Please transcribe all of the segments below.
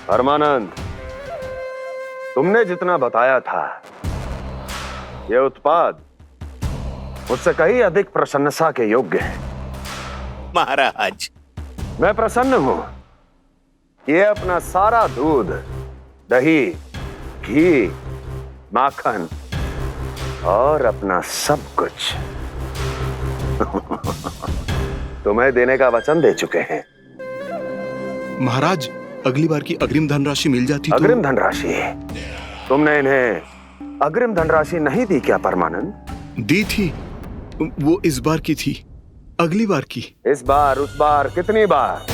परमानंद, तुमने जितना बताया था, यह उत्पाद मुझसे कहीं अधिक प्रशंसा के योग्य है। महाराज, मैं प्रसन्न हूं। ये अपना सारा दूध, दही, घी, माखन और अपना सब कुछ तुम्हें देने का वचन दे चुके हैं। महाराज, अगली बार की अग्रिम धनराशि मिल जाती तो। अग्रिम धनराशि? तुमने इन्हें अग्रिम धनराशि नहीं दी क्या परमानंद? दी थी, वो इस बार की थी, अगली बार की। इस बार, उस बार, कितनी बार?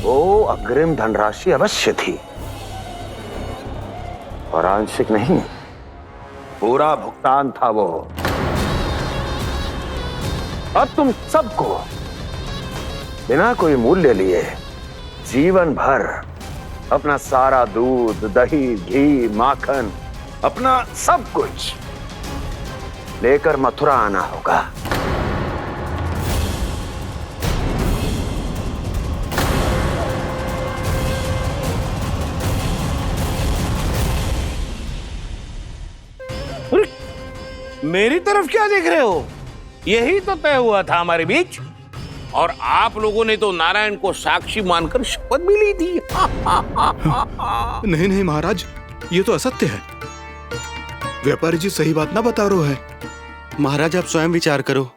वो अग्रिम धनराशि अवश्य थी और आंशिक नहीं, पूरा भुगतान था वो। अब तुम सबको बिना कोई मूल्य लिए जीवन भर अपना सारा दूध, दही, घी, माखन, अपना सब कुछ लेकर मथुरा आना होगा। मेरी तरफ क्या देख रहे हो? यही तो तय हुआ था हमारे बीच, और आप लोगों ने तो नारायण को साक्षी मानकर शपथ भी ली थी। नहीं नहीं महाराज, ये तो असत्य है। व्यापारी जी सही बात ना बता रहे है। महाराज, आप स्वयं विचार करो।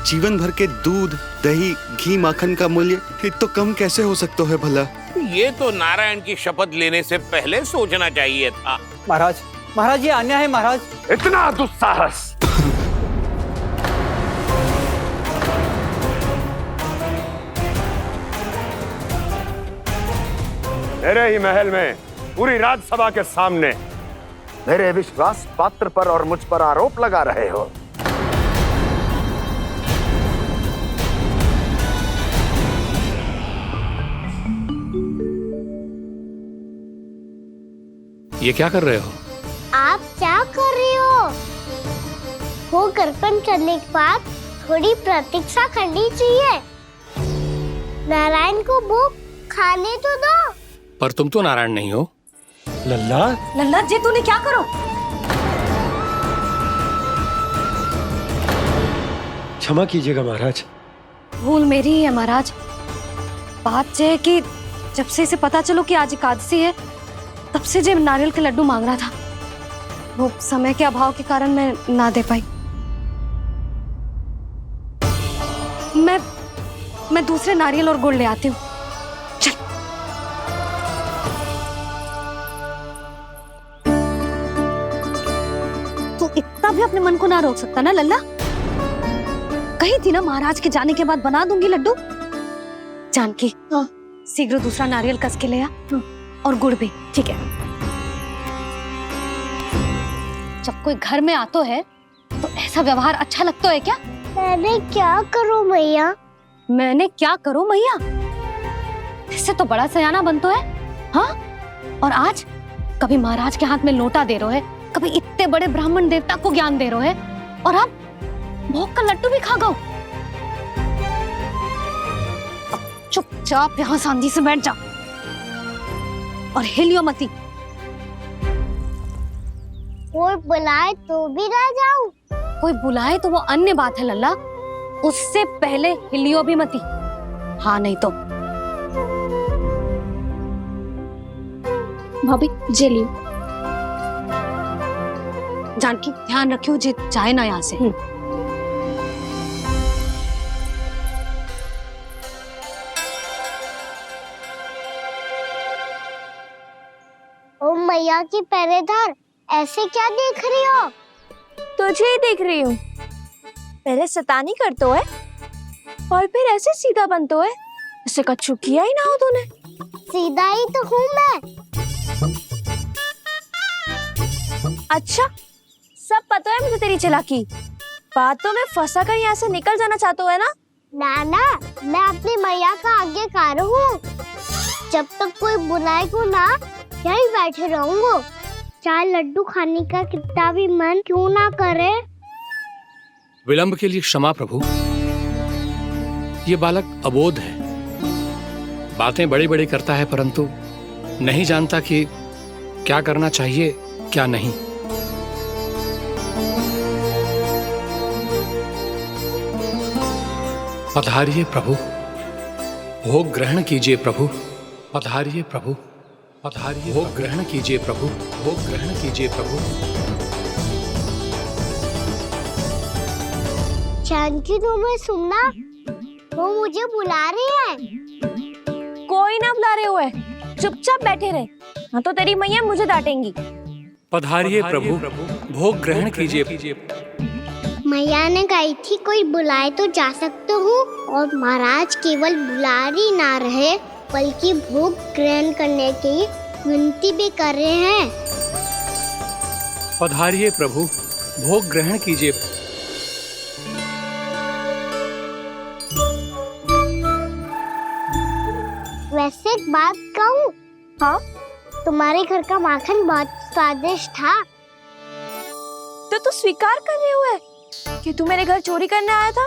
जीवन भर के दूध, दही, घी, माखन का मूल्य तो कम कैसे हो सकता है भला? ये तो नारायण की शपथ लेने से पहले सोचना चाहिए था। महाराज, महाराज ये अन्याय है महाराज। इतना दुस्साहस! मेरे ही महल में पूरी राज्यसभा के सामने मेरे विश्वास पात्र पर और मुझ पर आरोप लगा रहे हो। ये क्या कर रहे हो? आप क्या कर रहे हो? वो कर्पण करने के बाद थोड़ी प्रतीक्षा करनी चाहिए। नारायण को भूख खाने तो दो। पर तुम तो नारायण नहीं हो। लल्ला, लल्ला जी, तूने क्या करो? क्षमा कीजिएगा महाराज। भूल मेरी ही है महाराज। बात यह है कि जब से इसे पता चलो कि आज एकादशी है, तब से जो नारियल के लड्डू मांग रहा था, वो समय के अभाव के कारण मैं ना दे पाई। मैं दूसरे नारियल और गुड़ ले आती हूँ। चल। तू इतना भी अपने मन को ना रोक सकता ना लल्ला? कही थी ना महाराज के जाने के बाद बना दूंगी लड्डू। जानकी, शीघ्र दूसरा नारियल कस के ले आ, और गुड़ भी। ठीक है। जब कोई घर में आतो है तो ऐसा व्यवहार अच्छा लगता है क्या? मैंने क्या करूं मैया? मैंने क्या करूं मैया? इससे तो बड़ा सयाना बनतो है। हाँ? और आज कभी महाराज के हाथ में लोटा दे रहे है, कभी इतने बड़े ब्राह्मण देवता को ज्ञान दे रहे है, और अब भोग का लड्डू भी खा गो। चुपचाप यहाँ शांति से बैठ जा और हिलियो मती। कोई बुलाए तो भी ना जाऊं? कोई बुलाए तो वो अन्य बात है लल्ला, उससे पहले हिलियो भी मती। हाँ नहीं तो। भाभी जे लियो। जानकी, ध्यान रखियो जे जाए ना यहाँ से। ओ मैया की पहरेदार, ऐसे क्या देख रही हो? तुझे ही देख रही हूँ। पहले शैतानी करतो है और फिर ऐसे सीधा बनतो है, ऐसे कछु किया ही ना हो तूने। सीधा ही तो हूँ मैं। अच्छा, सब पता है मुझे तेरी चालाकी। बातों में फंसा कर यहाँ से निकल जाना चाहते हो है ना? नाना, मैं अपनी मैया का आज्ञाकार हूँ। जब तक कोई बुलाएगा ना, यहीं बैठे रहूंगा, चाहे लड्डू खाने का कितना भी मन क्यों ना करे। विलंब के लिए क्षमा प्रभु। ये बालक अबोध है, बातें बड़ी बड़ी करता है, परंतु नहीं जानता कि क्या करना चाहिए क्या नहीं। पधारिए प्रभु, भोग ग्रहण कीजिए प्रभु। पधारिए प्रभु, पधारिए, भोग ग्रहण कीजिए प्रभु, भोग ग्रहण कीजिए प्रभु। जानकी तुम्हें सुनना, वो मुझे बुला रही है। कोई ना बुला रहे हुए, चुपचाप बैठे रहे, हाँ तो तेरी मैया मुझे डांटेंगी। पधारिए प्रभु, भोग ग्रहण कीजिए। मैया ने कही थी कोई बुलाए तो जा सकते हूँ, और महाराज केवल बुलारी ना रहे बल्कि भोग ग्रहण करने की विनती भी कर रहे हैं। पधारिए प्रभु, भोग ग्रहण कीजिए। वैसे एक बात कहूँ? हाँ? तुम्हारे घर का माखन बहुत स्वादिष्ट था। तो तू स्वीकार कर रहे हुए कि तू मेरे घर चोरी करने आया था?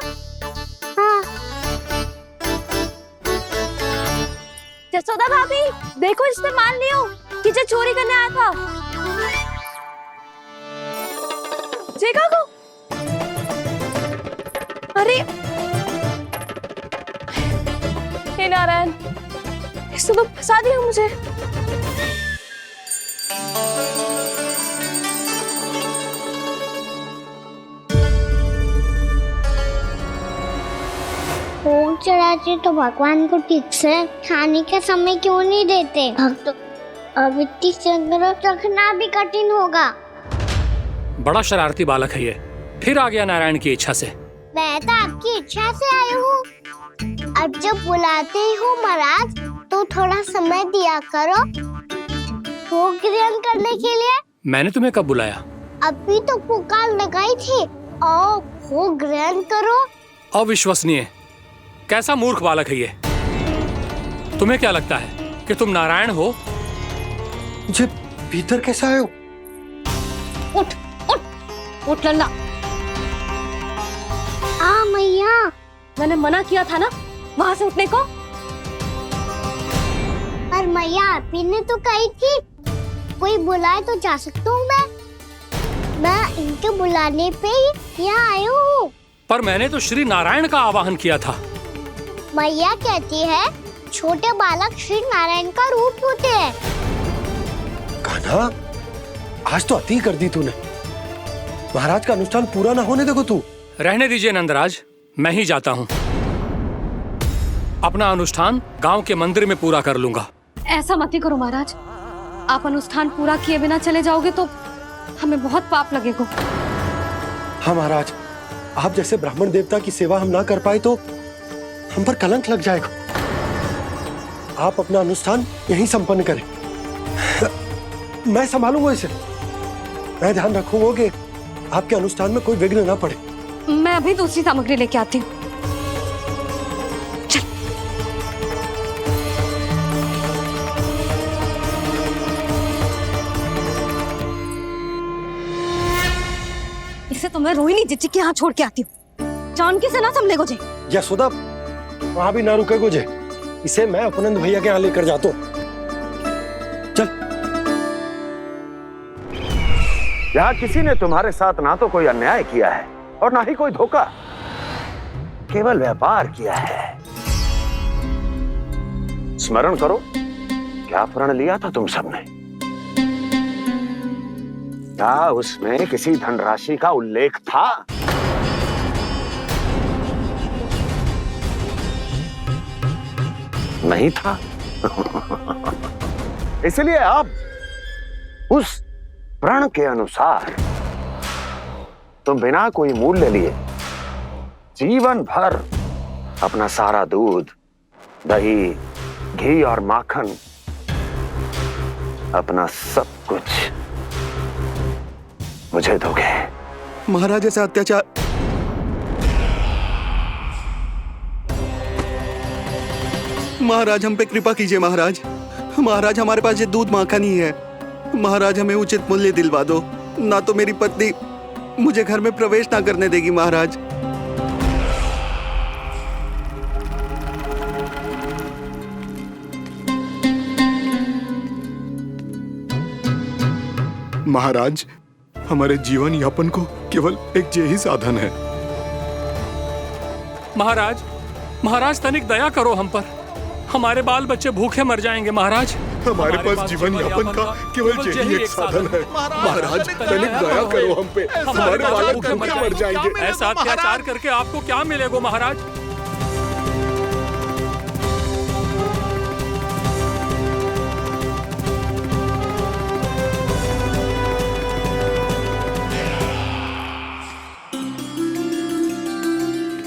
हाँ। जसोदा भाभी, देखो इसने मान लियो कि जो चोरी करने आया था। देखा को? अरे हे नारायण, इसने तो फंसा दिया मुझे। भोग चढ़ाते तो भगवान को ठीक से खाने का समय क्यों नहीं देते? भक्त अब इतनी संग्रह रखना भी कठिन होगा। बड़ा शरारती बालक है ये, फिर आ गया नारायण की इच्छा से। मैं तो आपकी इच्छा से आई हूँ। अब जब बुलाते ही हो महाराज तो थोड़ा समय दिया करो भोग ग्रहण करने के लिए। मैंने तुम्हें कब बुलाया? अभी तो पुकार लगाई थी, आओ भोग ग्रहण करो। अविश्वसनीय, कैसा मूर्ख बालक है ये। तुम्हें क्या लगता है कि तुम नारायण हो? मुझे भीतर कैसे आए हो? उठ उठ उठ लल्ला। मैया, मैंने मना किया था ना वहां से उठने को। पर मैया आपी ने तो कही थी कोई बुलाए तो जा सकता हूँ मैं इनके बुलाने पे ही यहाँ आई हूँ। पर मैंने तो श्री नारायण का आवाहन किया था। मैया कहती है छोटे बालक श्री नारायण का रूप होते हैं। कान्हा, आज तो अति कर दी तूने। महाराज का अनुष्ठान पूरा ना होने देखो तू। रहने दीजिए नंदराज, मैं ही जाता हूँ। अपना अनुष्ठान गांव के मंदिर में पूरा कर लूंगा। ऐसा मत ही करो महाराज, आप अनुष्ठान पूरा किए बिना चले जाओगे तो हमें बहुत पाप लगेगा। हाँ महाराज, आप जैसे ब्राह्मण देवता की सेवा हम ना कर पाए तो हम पर कलंक लग जाएगा। आप अपना अनुष्ठान यहीं संपन्न करें, मैं संभालूंगा इसे। मैं ध्यान रखूंगा कि आपके अनुष्ठान में कोई विघ्न ना पड़े। मैं अभी दूसरी सामग्री लेके आती हूँ। इसे तो मैं रोहिणी जीजी के यहाँ छोड़ के आती हूँ। जानकी से ना संभले गुजे। यशोदा, वहां भी ना रुके गुजे। इसे मैं अपनंद भैया के यहाँ लेकर जाता हूँ। चल। यहाँ किसी ने तुम्हारे साथ ना तो कोई अन्याय किया है और ना ही कोई धोखा, केवल व्यापार किया है। स्मरण करो क्या प्रण लिया था तुम सबने? क्या उसमें किसी धनराशि का उल्लेख था? नहीं था। इसलिए अब उस प्रण के अनुसार तुम बिना कोई मूल्य लिए जीवन भर अपना सारा दूध, दही, घी और माखन, अपना सब कुछ मुझे दोगे। महाराज ऐसा अत्याचार। महाराज हम पे कृपा कीजिए। महाराज, महाराज हमारे पास ये दूध माखन ही है। महाराज हमें उचित मूल्य दिलवा दो, ना तो मेरी पत्नी मुझे घर में प्रवेश ना करने देगी। महाराज महाराज, हमारे जीवन यापन को केवल एक यही साधन है। महाराज, महाराज तनिक दया करो हम पर। हमारे बाल बच्चे भूखे मर जाएंगे महाराज। हमारे पास जीवन यापन का केवल यही एक साधन है। महाराज, तनिक दया करो हम पे। हमारे बालक भूखे मर जाएंगे। ऐसा अत्याचार करके आपको क्या मिलेगा महाराज?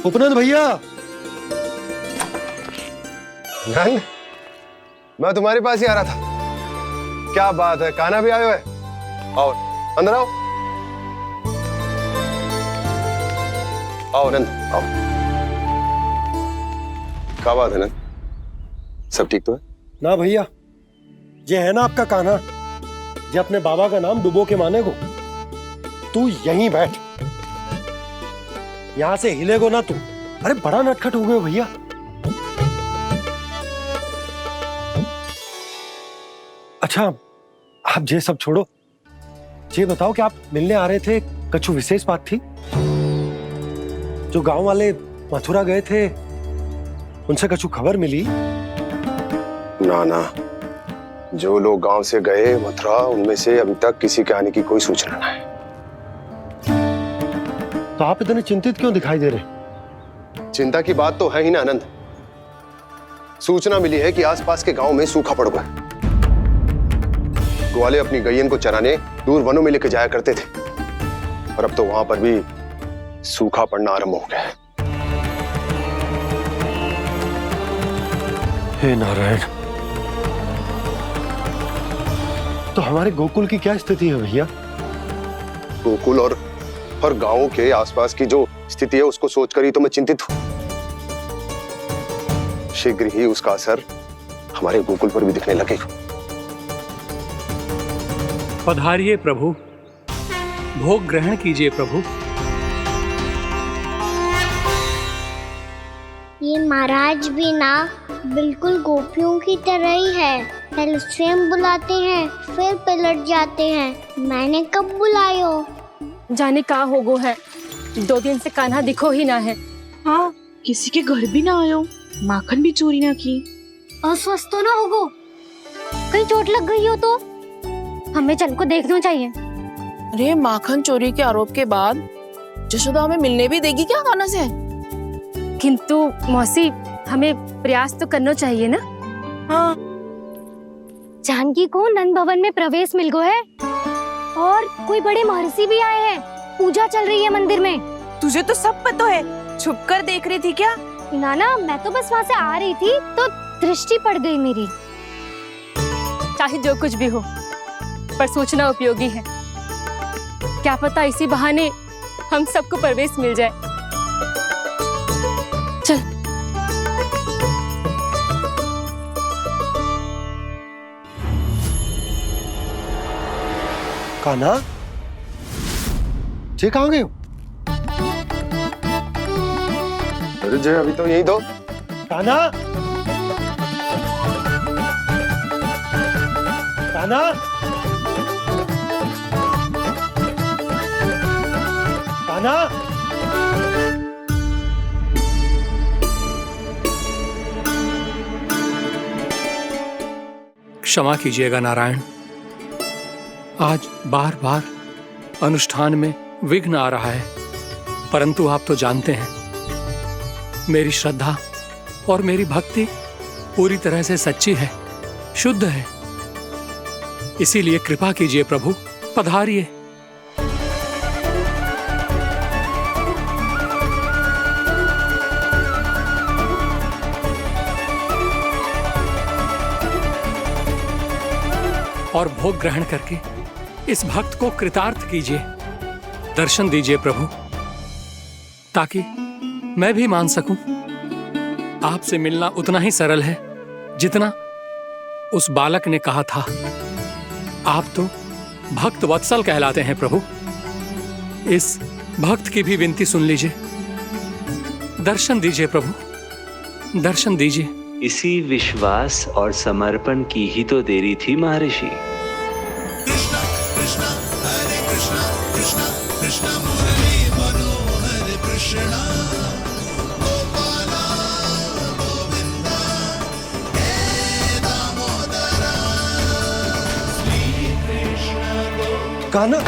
उपनंद भैया। नंद, मैं तुम्हारे पास ही आ रहा था। क्या बात है, कान्हा भी आयो है? आओ अंदर आओ। आओ नंद आओ। क्या बात है नंद, सब ठीक तो है? ना भैया, ये है ना आपका कान्हा, ये अपने बाबा का नाम डुबो के माने को। तू यहीं बैठ, यहां से हिलेगो ना तू। अरे बड़ा नटखट हो गए हो भैया। अच्छा, आप ये सब छोड़ो, ये बताओ कि आप मिलने आ रहे थे, कछु विशेष बात थी? जो गांव वाले मथुरा गए थे, उनसे कछु खबर मिली? ना ना, जो लोग गांव से गए मथुरा, उनमें से अभी तक किसी के आने की कोई सूचना नहीं है। तो आप इतने चिंतित क्यों दिखाई दे रहे? चिंता की बात तो है ही ना आनंद। सूचना मिली है कि आसपास के गांव में सूखा पड़ गया। ग्वाले अपनी गैयन को चराने दूर वनों में लेकर जाया करते थे, और अब तो वहां पर भी सूखा पड़ना आरंभ हो गया है। हे नारायण, तो हमारे गोकुल की क्या स्थिति है भैया? गोकुल और गांवों के आसपास की जो स्थिति है उसको सोचकर ही तो मैं चिंतित हूं। शीघ्र ही उसका असर हमारे गोकुल पर भी दिखने लगेगा। पधारिए प्रभु, भोग ग्रहण कीजिए प्रभु। ये महाराज भी ना बिल्कुल गोपियों की तरह ही है। पहले स्वयं बुलाते हैं, फिर पलट जाते हैं। मैंने कब बुलायो? जाने का होगो है, 2 दिन से कान्हा दिखो ही ना है। हाँ, किसी के घर भी ना आयो, माखन भी चोरी ना की। अस्वस्थ तो ना होगो, कहीं चोट लग गई हो तो? हमें चल को देखना चाहिए। अरे माखन चोरी के आरोप के बाद जशोदा हमें मिलने भी देगी क्या कान्हा से? किंतु मौसी, हमें प्रयास तो करना चाहिए ना। हाँ, जानकी को नंद भवन में प्रवेश मिल गया है और कोई बड़े महर्षि भी आए हैं। पूजा चल रही है मंदिर में। तुझे तो सब पता है, छुप कर देख रही थी क्या? नाना, मैं तो बस वहाँ से आ रही थी तो दृष्टि पड़ गई मेरी। चाहे जो कुछ भी हो, पर सूचना उपयोगी है। क्या पता इसी बहाने हम सबको प्रवेश मिल जाए। चल। कान्हा, ये कहाँ गए हो? अरे जय, अभी तो यही दो। कान्हा, कान्हा, कान्हा। क्षमा कीजिएगा नारायण, आज बार बार अनुष्ठान में विघ्न आ रहा है, परंतु आप तो जानते हैं मेरी श्रद्धा और मेरी भक्ति पूरी तरह से सच्ची है, शुद्ध है। इसीलिए कृपा कीजिए प्रभु, पधारिए। और भोग ग्रहण करके इस भक्त को कृतार्थ कीजिए। दर्शन दीजिए प्रभु, ताकि मैं भी मान सकूं। आपसे मिलना उतना ही सरल है जितना उस बालक ने कहा था। आप तो भक्त वत्सल कहलाते हैं प्रभु। इस भक्त की भी विनती सुन लीजिए। दर्शन दीजिए प्रभु, दर्शन दीजिए। इसी विश्वास और समर्पण की ही तो देरी थी महर्षि। कृष्णा कृष्णा कान्हा,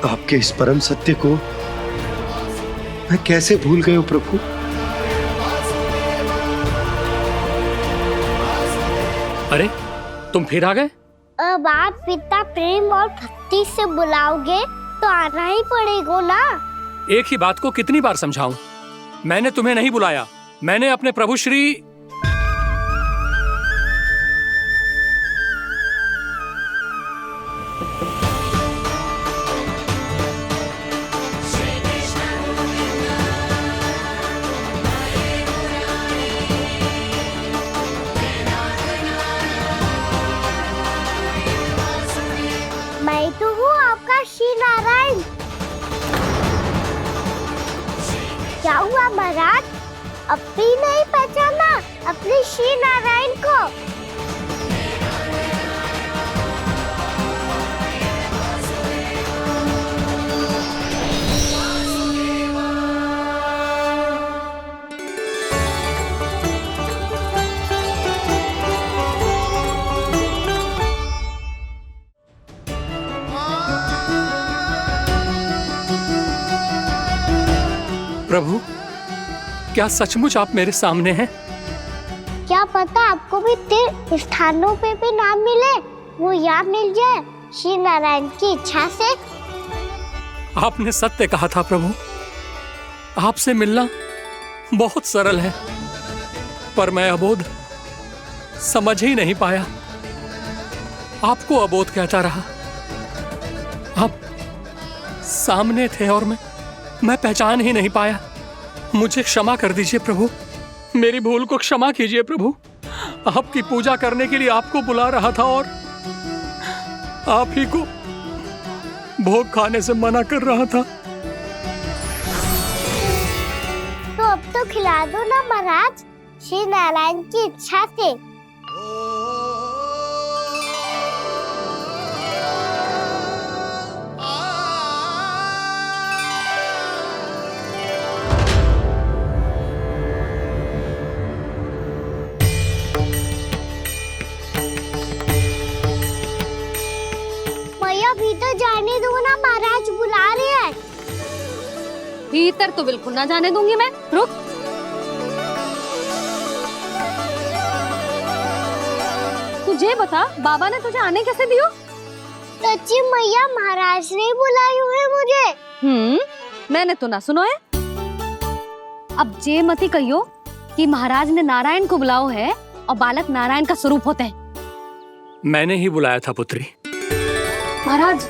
आपके इस परम सत्य को मैं कैसे भूल गया हूं प्रभु। अरे तुम फिर आ गए? अब आप पिता प्रेम और भक्ति से बुलाओगे तो आना ही पड़ेगा ना। एक ही बात को कितनी बार समझाऊं? मैंने तुम्हें नहीं बुलाया, मैंने अपने प्रभु श्री मैं तो हूँ आपका श्री नारायण। क्या हुआ महाराज, अब भी नहीं पहचाना अपने श्री नारायण को? प्रभु, क्या सचमुच आप मेरे सामने हैं? क्या पता आपको भी तीर्थ स्थानों पे भी नाम मिले, वो यहाँ मिल जाए श्री नारायण की इच्छा से। आपने सत्य कहा था प्रभु, आपसे मिलना बहुत सरल है, पर मैं अबोध समझ ही नहीं पाया। आपको अबोध कहता रहा। आप सामने थे और मैं पहचान ही नहीं पाया। मुझे क्षमा कर दीजिए प्रभु, मेरी भूल को क्षमा कीजिए प्रभु। आपकी पूजा करने के लिए आपको बुला रहा था और आप ही को भोग खाने से मना कर रहा था। तो अब तो खिला दो ना महाराज, श्री नारायण की इच्छा से। भीतर जाने दो ना, महाराज बुला रहे हैं। भीतर तो बिल्कुल ना जाने दूंगी मैं। रुक। तुझे बता, बाबा ने तुझे आने कैसे दियो? सच्ची मैया, महाराज ने बुलाई हुई मुझे। मैंने तो ना सुनो है। अब जे मती कहियो कि महाराज ने नारायण को बुलाओ है और बालक नारायण का स्वरूप होते हैं। मैंने ही बुलाया था पुत्री। महाराज,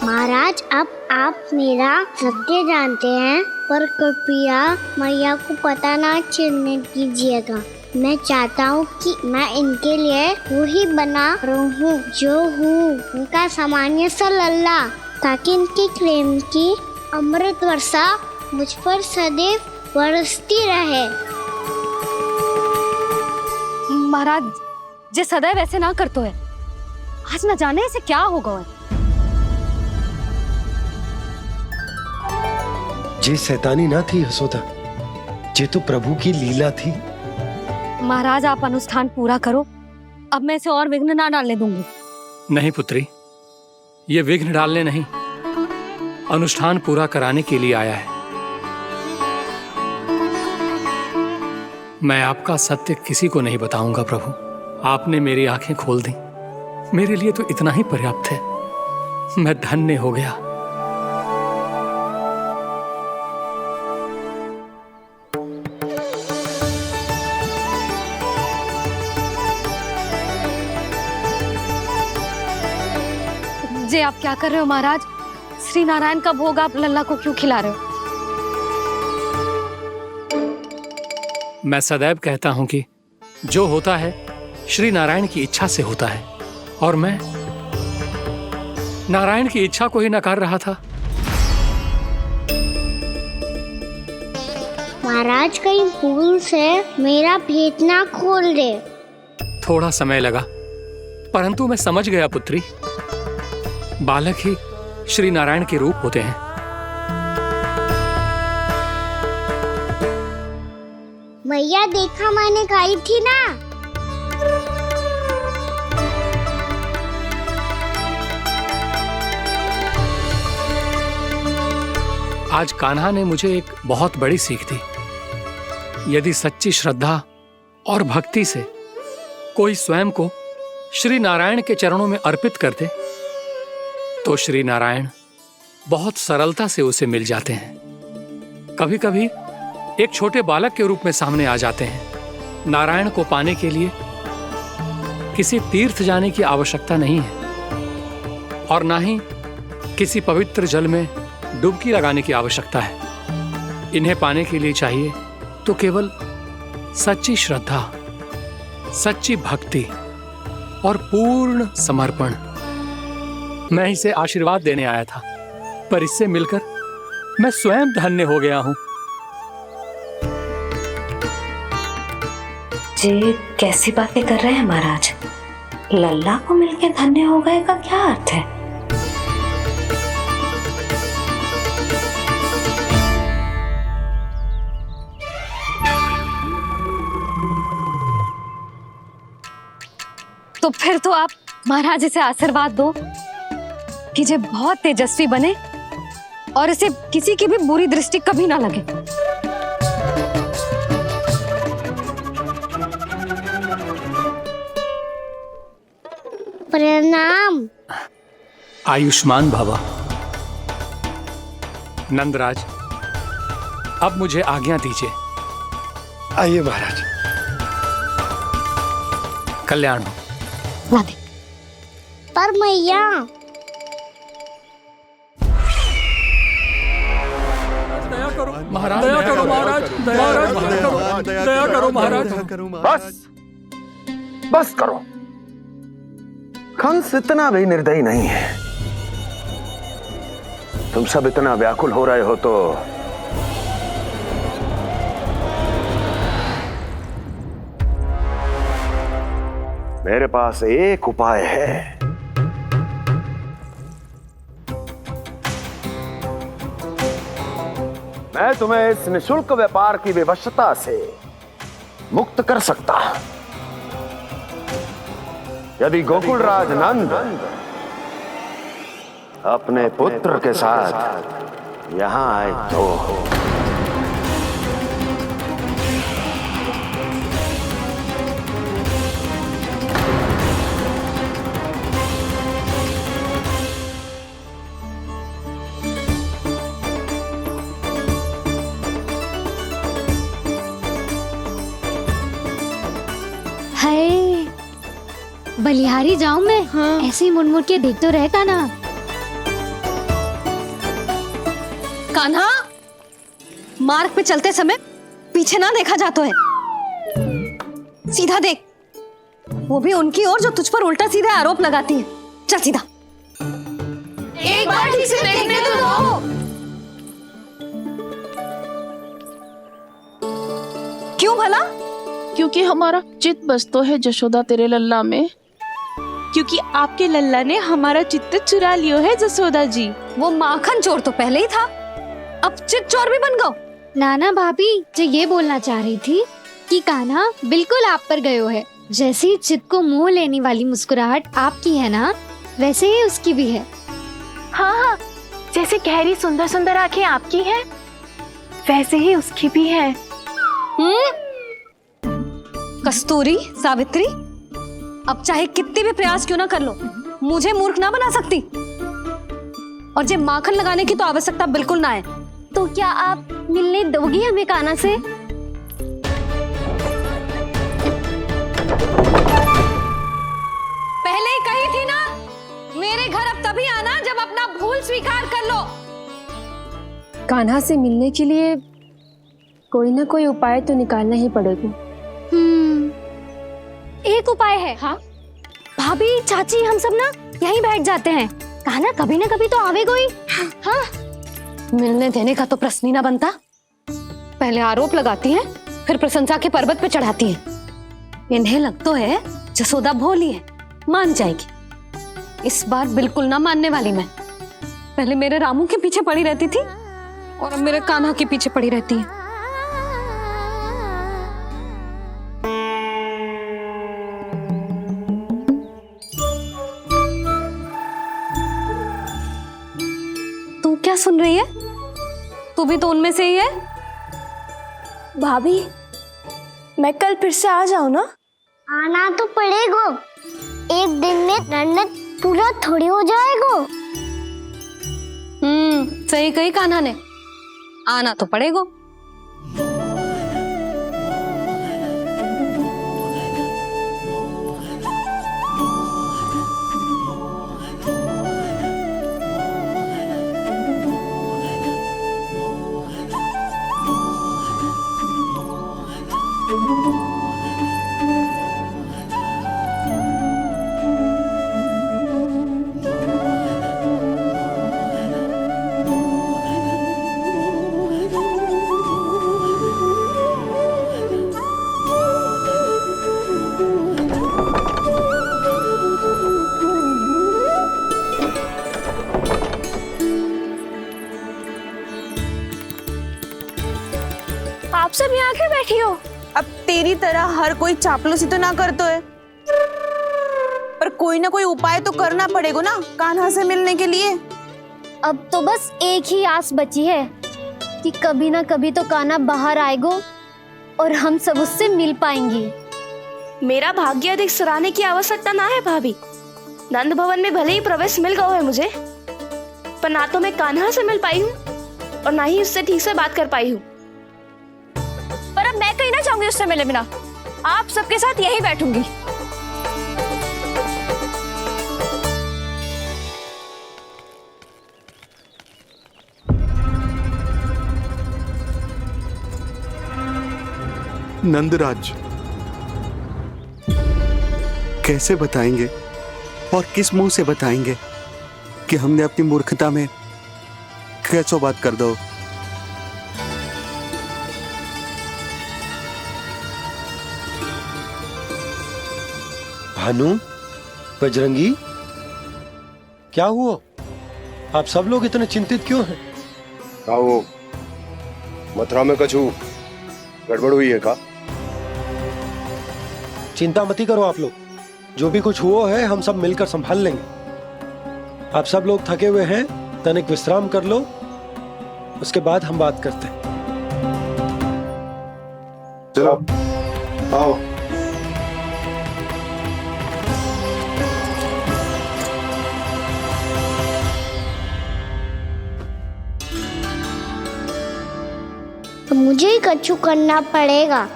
महाराज, अब आप मेरा सत्य जानते हैं, पर कृपया मैया को पता ना चलने दीजिएगा। मैं चाहता हूँ कि मैं इनके लिए वो ही बना रहूँ जो हूँ, उनका सामान्य सा लल्ला, ताकि इनके प्रेम की अमृत वर्षा मुझ पर सदैव बरसती रहे। महाराज, जे सदैव ऐसे ना करतो है, आज न जाने इसे क्या होगा है। जे शैतानी ना थी यशोदा, जे तो प्रभु की लीला थी। महाराज, आप अनुष्ठान पूरा करो, अब मैं इसे और विघ्न ना डालने दूंगी। नहीं पुत्री, ये विघ्न डालने नहीं, अनुष्ठान पूरा कराने के लिए आया है। मैं आपका सत्य किसी को नहीं बताऊंगा प्रभु। आपने मेरी आंखें खोल दी, मेरे लिए तो इतना ही पर्याप्त है। मैं धन्य हो गया। जे आप क्या कर रहे हो महाराज? श्री नारायण का भोग आप लल्ला को क्यों खिला रहे हो? मैं सदैव कहता हूं कि जो होता है श्री नारायण की इच्छा से होता है, और मैं नारायण की इच्छा को ही नकार रहा था। महाराज कहीं भूल से मेरा भेद ना खोल दे। थोड़ा समय लगा, परंतु मैं समझ गया पुत्री। बालक ही श्री नारायण के रूप होते हैं। मैया देखा मैंने खाई थी ना। आज कान्हा ने मुझे एक बहुत बड़ी सीख दी। यदि सच्ची श्रद्धा और भक्ति से कोई स्वयं को श्री नारायण के चरणों में अर्पित कर दे तो श्री नारायण बहुत सरलता से उसे मिल जाते हैं। कभी कभी एक छोटे बालक के रूप में सामने आ जाते हैं। नारायण को पाने के लिए किसी तीर्थ जाने की आवश्यकता नहीं है और ना ही किसी पवित्र जल में डुबकी लगाने की आवश्यकता है। इन्हें पाने के लिए चाहिए तो केवल सच्ची श्रद्धा, सच्ची भक्ति और पूर्ण समर्पण। मैं इसे आशीर्वाद देने आया था, पर इससे मिलकर मैं स्वयं धन्य हो गया हूं। जी कैसी बातें कर रहे हैं महाराज? लल्ला को मिलकर धन्य हो गए का क्या अर्थ है? तो फिर तो आप महाराज इसे आशीर्वाद दो कि ये बहुत तेजस्वी बने और इसे किसी की भी बुरी दृष्टि कभी ना लगे। प्रणाम। आयुष्मान भव। नंदराज, अब मुझे आज्ञा दीजिए। आइए महाराज। कल्याण हो। राधे। पर मैया दया करो महाराज, दया करो महाराज, दया करो महाराज। बस बस करो। कंस इतना भी निर्दयी नहीं है। तुम सब इतना व्याकुल हो रहे हो तो मेरे पास एक उपाय है। मैं तुम्हें इस निशुल्क व्यापार की विवशता से मुक्त कर सकता। यदि गोकुलराज नंद अपने पुत्र के साथ यहां आए तो बलिहारी जाऊं मैं? हाँ। ऐसे ही मुड़ के देख तो रहे कान्हा। कान्हा, मार्ग पे चलते समय पीछे ना देखा जाता है। सीधा देख, वो भी उनकी ओर जो तुझ पर उल्टा सीधा आरोप लगाती है। चल सीधा। एक बार ठीक से देखने तो दो। क्यों भला? क्योंकि हमारा चित्त बसतो है जशोदा तेरे लल्ला में। क्योंकि आपके लल्ला ने हमारा चित्त चुरा लियो है जसोदा जी। वो माखन चोर तो पहले ही था, अब चित्त चोर भी बन गो। नाना भाभी जो ये बोलना चाह रही थी कि कान्हा बिल्कुल आप पर गयो है। जैसे ही चित्त को मोह लेने वाली मुस्कुराहट आपकी है ना, वैसे ही उसकी भी है। हाँ हाँ, जैसे गहरी सुंदर सुंदर आंखें आपकी हैं, वैसे ही उसकी भी है। कस्तूरी, सावित्री, अब चाहे कितने भी प्रयास क्यों ना कर लो, मुझे मूर्ख ना बना सकती। और जब माखन लगाने की तो आवश्यकता बिल्कुल ना है। तो क्या आप मिलने दोगी हमें कान्हा से? पहले ही कही थी ना, मेरे घर अब तभी आना जब अपना भूल स्वीकार कर लो। कान्हा से मिलने के लिए कोई ना कोई उपाय तो निकालना ही पड़ेगा। एक उपाय है। हाँ? भाभी, चाची, हम सब ना यहीं बैठ जाते हैं। कान्हा कभी ना कभी तो आवेगा ही। हाँ, मिलने देने का तो प्रश्न ही ना बनता। पहले आरोप लगाती है, फिर प्रशंसा के पर्वत पे चढ़ाती है। इन्हें लगता है जसोदा भोली है, मान जाएगी। इस बार बिल्कुल ना मानने वाली मैं। पहले मेरे रामू के पीछे पड़ी रहती थी और अब मेरे कान्हा के पीछे पड़ी रहती है। तू क्या सुन रही है? तू भी तो उनमें से ही है। भाभी, मैं कल फिर से आ जाऊं ना? आना तो पड़ेगा। एक दिन में रन्नत पूरा थोड़ी हो जाएगा। सही कही कान्हा ने, आना तो पड़ेगा। आप सब यहाँ क्यों बैठी हो? अब तेरी तरह हर कोई चापलूसी तो ना करतो है, पर कोई ना कोई उपाय तो करना पड़ेगा ना कान्हा से मिलने के लिए। अब तो बस एक ही आस बची है कि कभी ना कभी तो कान्हा बाहर आएगा और हम सब उससे मिल पाएंगे। मेरा भाग्य अधिक सराहने की आवश्यकता ना है भाभी। नंद भवन में भले ही प्रवेश मिल गया है मुझे, पर ना तो मैं कान्हा से मिल पाई हूँ और ना ही उससे ठीक से बात कर पाई हूँ। पर अब मैं कहीं ना चाहूंगी उससे मिले बिना। आप सबके साथ यहीं बैठूंगी। नंदराज, कैसे बताएंगे और किस मुंह से बताएंगे कि हमने अपनी मूर्खता में कैसो बात कर दो। भानु, बजरंगी, क्या हुआ? आप सब लोग इतने चिंतित क्यों हैं? क्या वो मथुरा में कछु गड़बड़ हुई है का? चिंता मती करो आप लोग, जो भी कुछ हुआ है हम सब मिलकर संभाल लेंगे। आप सब लोग थके हुए हैं, तनिक विश्राम कर लो, उसके बाद हम बात करते हैं। चलो आओ। तो मुझे ही कछु करना पड़ेगा।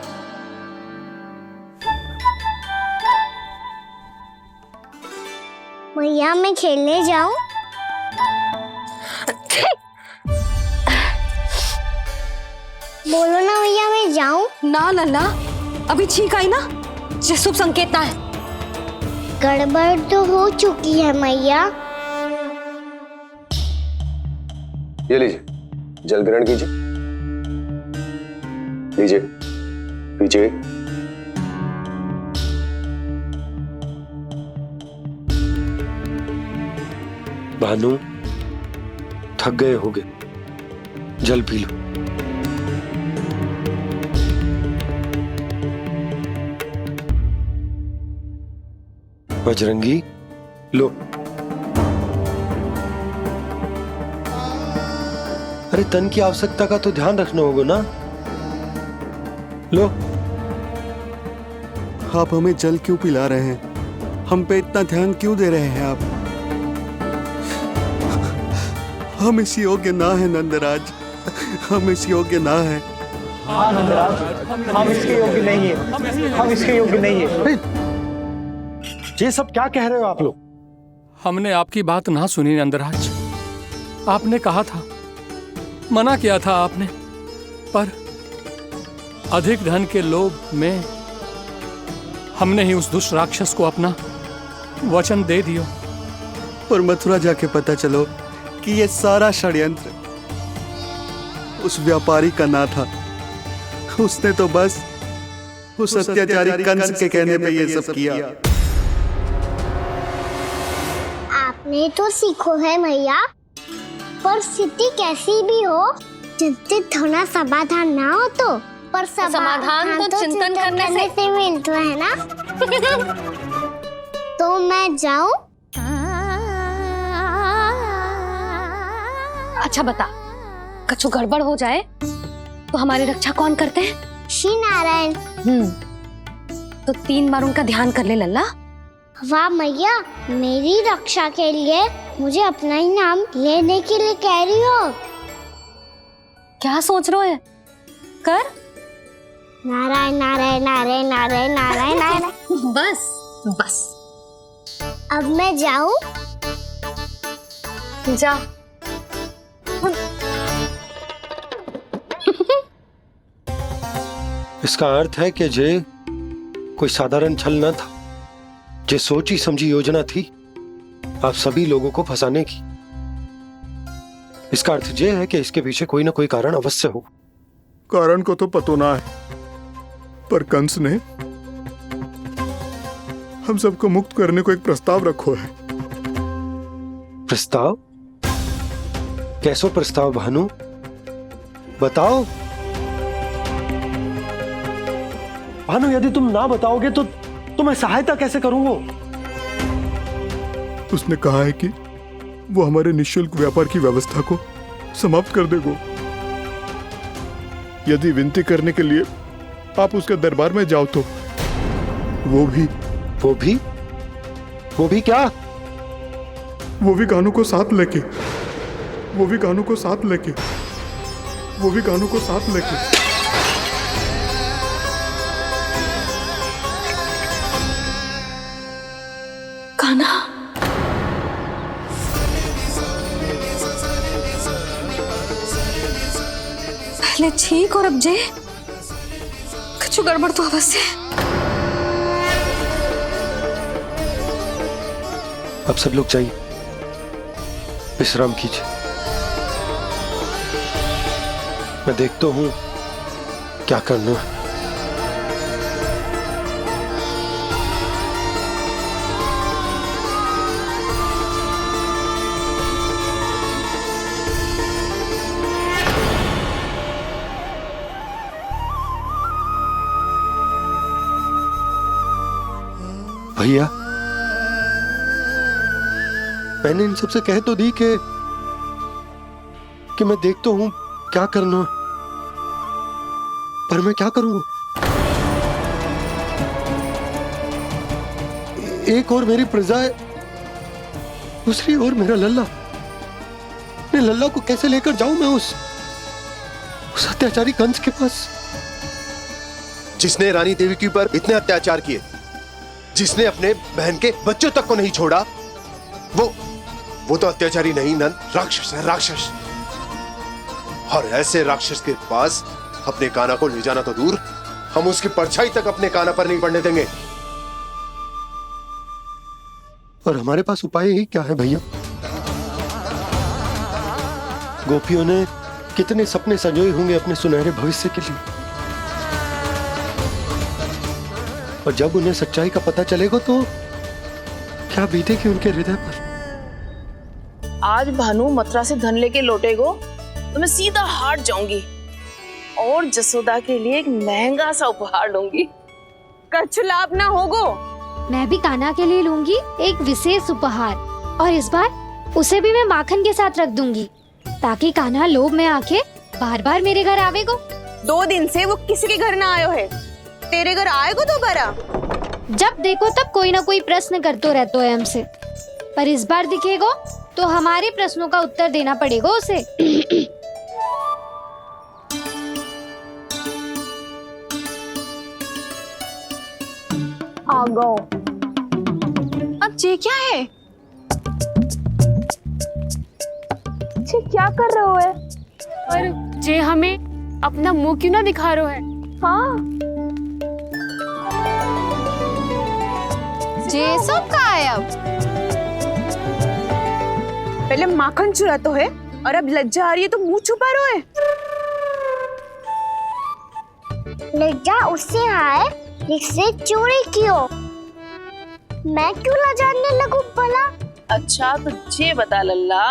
मैया मैं खेलने जाऊं? बोलो ना मैया मैं जाऊं? ना लल्ला, अभी छींक आई ना, ये शुभ संकेत ना है। गड़बड़ तो हो चुकी है मैया। ये लीजिए, जल ग्रहण कीजिए। लीजिए, पीछे। भानु, थक गए होगे, जल पी लो। बजरंगी, लो। अरे तन की आवश्यकता का तो ध्यान रखना होगा ना। लो। आप हमें जल क्यों पिला रहे हैं? हम पे इतना ध्यान क्यों दे रहे हैं आप? हम इस योग्य ना है नंदराज, हम इस योग्य ना है। हाँ नंदराज, हम इसके योग्य नहीं है, हम इसके योग्य नहीं है। ये सब क्या कह रहे हो आप लोग? हमने आपकी बात ना सुनी नंदराज। आपने कहा था, मना किया था आपने, पर अधिक धन के लोभ में हमने ही उस दुष्ट राक्षस को अपना वचन दे दियो और मथुरा जाके पता चलो कि ये सारा षड्यंत्र उस व्यापारी का ना था। उसने तो बस उस अत्याचारी कंस के कहने पे ये सब किया। आपने तो सीखो है मैया, पर स्थिति कैसी भी हो, चिंतित होना समाधान ना हो तो, पर समाधान तो चिंतन करने से मिलता है ना। तो मैं जाऊं? अच्छा बता, कछु गड़बड़ हो जाए तो हमारी रक्षा कौन करते हैं? श्री नारायण। तो 3 बार उनका ध्यान कर ले लल्ला। वाह मैया, मेरी रक्षा के लिए मुझे अपना ही नाम लेने के लिए कह रही हो? क्या सोच रहे हो? कर। नारायण नारायण नारायण नारायण नारायण नारायण। बस बस, अब मैं जाऊं? जा। इसका अर्थ है कि जे कोई साधारण छल न था, जे सोची समझी योजना थी आप सभी लोगों को फंसाने की। इसका अर्थ ये है कि इसके पीछे कोई ना कोई कारण अवश्य हो। कारण को तो पतो ना है, पर कंस ने हम सबको मुक्त करने को एक प्रस्ताव रखो है। प्रस्ताव? कैसो प्रस्ताव भानु, बताओ। भानु, यदि तुम ना बताओगे तो तुम्हें सहायता कैसे करूंगा? उसने कहा है कि वो हमारे निःशुल्क व्यापार की व्यवस्था को समाप्त कर देगा। यदि विनती करने के लिए आप उसके दरबार में जाओ तो वो भी क्या? वो भी गानों को साथ लेके कान्हा, पहले ठीक और अब जे कुछ गड़बड़ तो अवश्य। अब सब लोग जाइए, विश्राम कीजिए। मैं देखता हूं क्या करना है। भैया, मैंने इन सबसे कह तो दी कि मैं देखता हूं क्या करना, पर मैं क्या करूंगा? एक और मेरी प्रजा है, दूसरी ओर मेरा लल्ला। मैं लल्ला को कैसे लेकर जाऊं मैं उस अत्याचारी कंस के पास? जिसने रानी देवी के ऊपर इतने अत्याचार किए, जिसने अपने बहन के बच्चों तक को नहीं छोड़ा, वो तो अत्याचारी नहीं नंद, राक्षस है, राक्षस। और ऐसे राक्षस के पास अपने कान्हा को ले जाना तो दूर, हम उसकी परछाई तक अपने कान्हा पर नहीं पड़ने देंगे। और हमारे पास उपाय ही क्या है भैया? गोपियों ने कितने सपने संजोए होंगे अपने सुनहरे भविष्य के लिए, और जब उन्हें सच्चाई का पता चलेगा तो क्या बीतेगी उनके हृदय पर? आज भानु मथुरा से धन लेके लौटेगो तो मैं सीधा हाट जाऊंगी और जसोदा के लिए एक महंगा सा उपहार लूंगी। कछु लाभ ना होगो। मैं भी कान्हा के लिए लूंगी एक विशेष उपहार, और इस बार उसे भी मैं माखन के साथ रख दूंगी, ताकि कान्हा लोभ में आके बार बार मेरे घर आवेगो। 2 दिन से वो किसी के घर ना आयो है, तेरे घर आएगो दोबारा? जब देखो तब कोई ना कोई प्रश्न करते रहते है हमसे, पर इस बार दिखेगो तो हमारे प्रश्नों का उत्तर देना पड़ेगा उसे। आ गो। अब ये क्या है? ये क्या कर रहे हो है? पर जे हमें अपना मुंह क्यों ना दिखा रहे है? हाँ, जे सब का है अब? पहले माखन चुरा तो है और अब लज्जा आ रही है तो मुंह छुपा रहे है। लज्जा उससे आए जिसने चोरी की हो। मैं क्यों लजाने लगूं भला? अच्छा तो ये बता लल्ला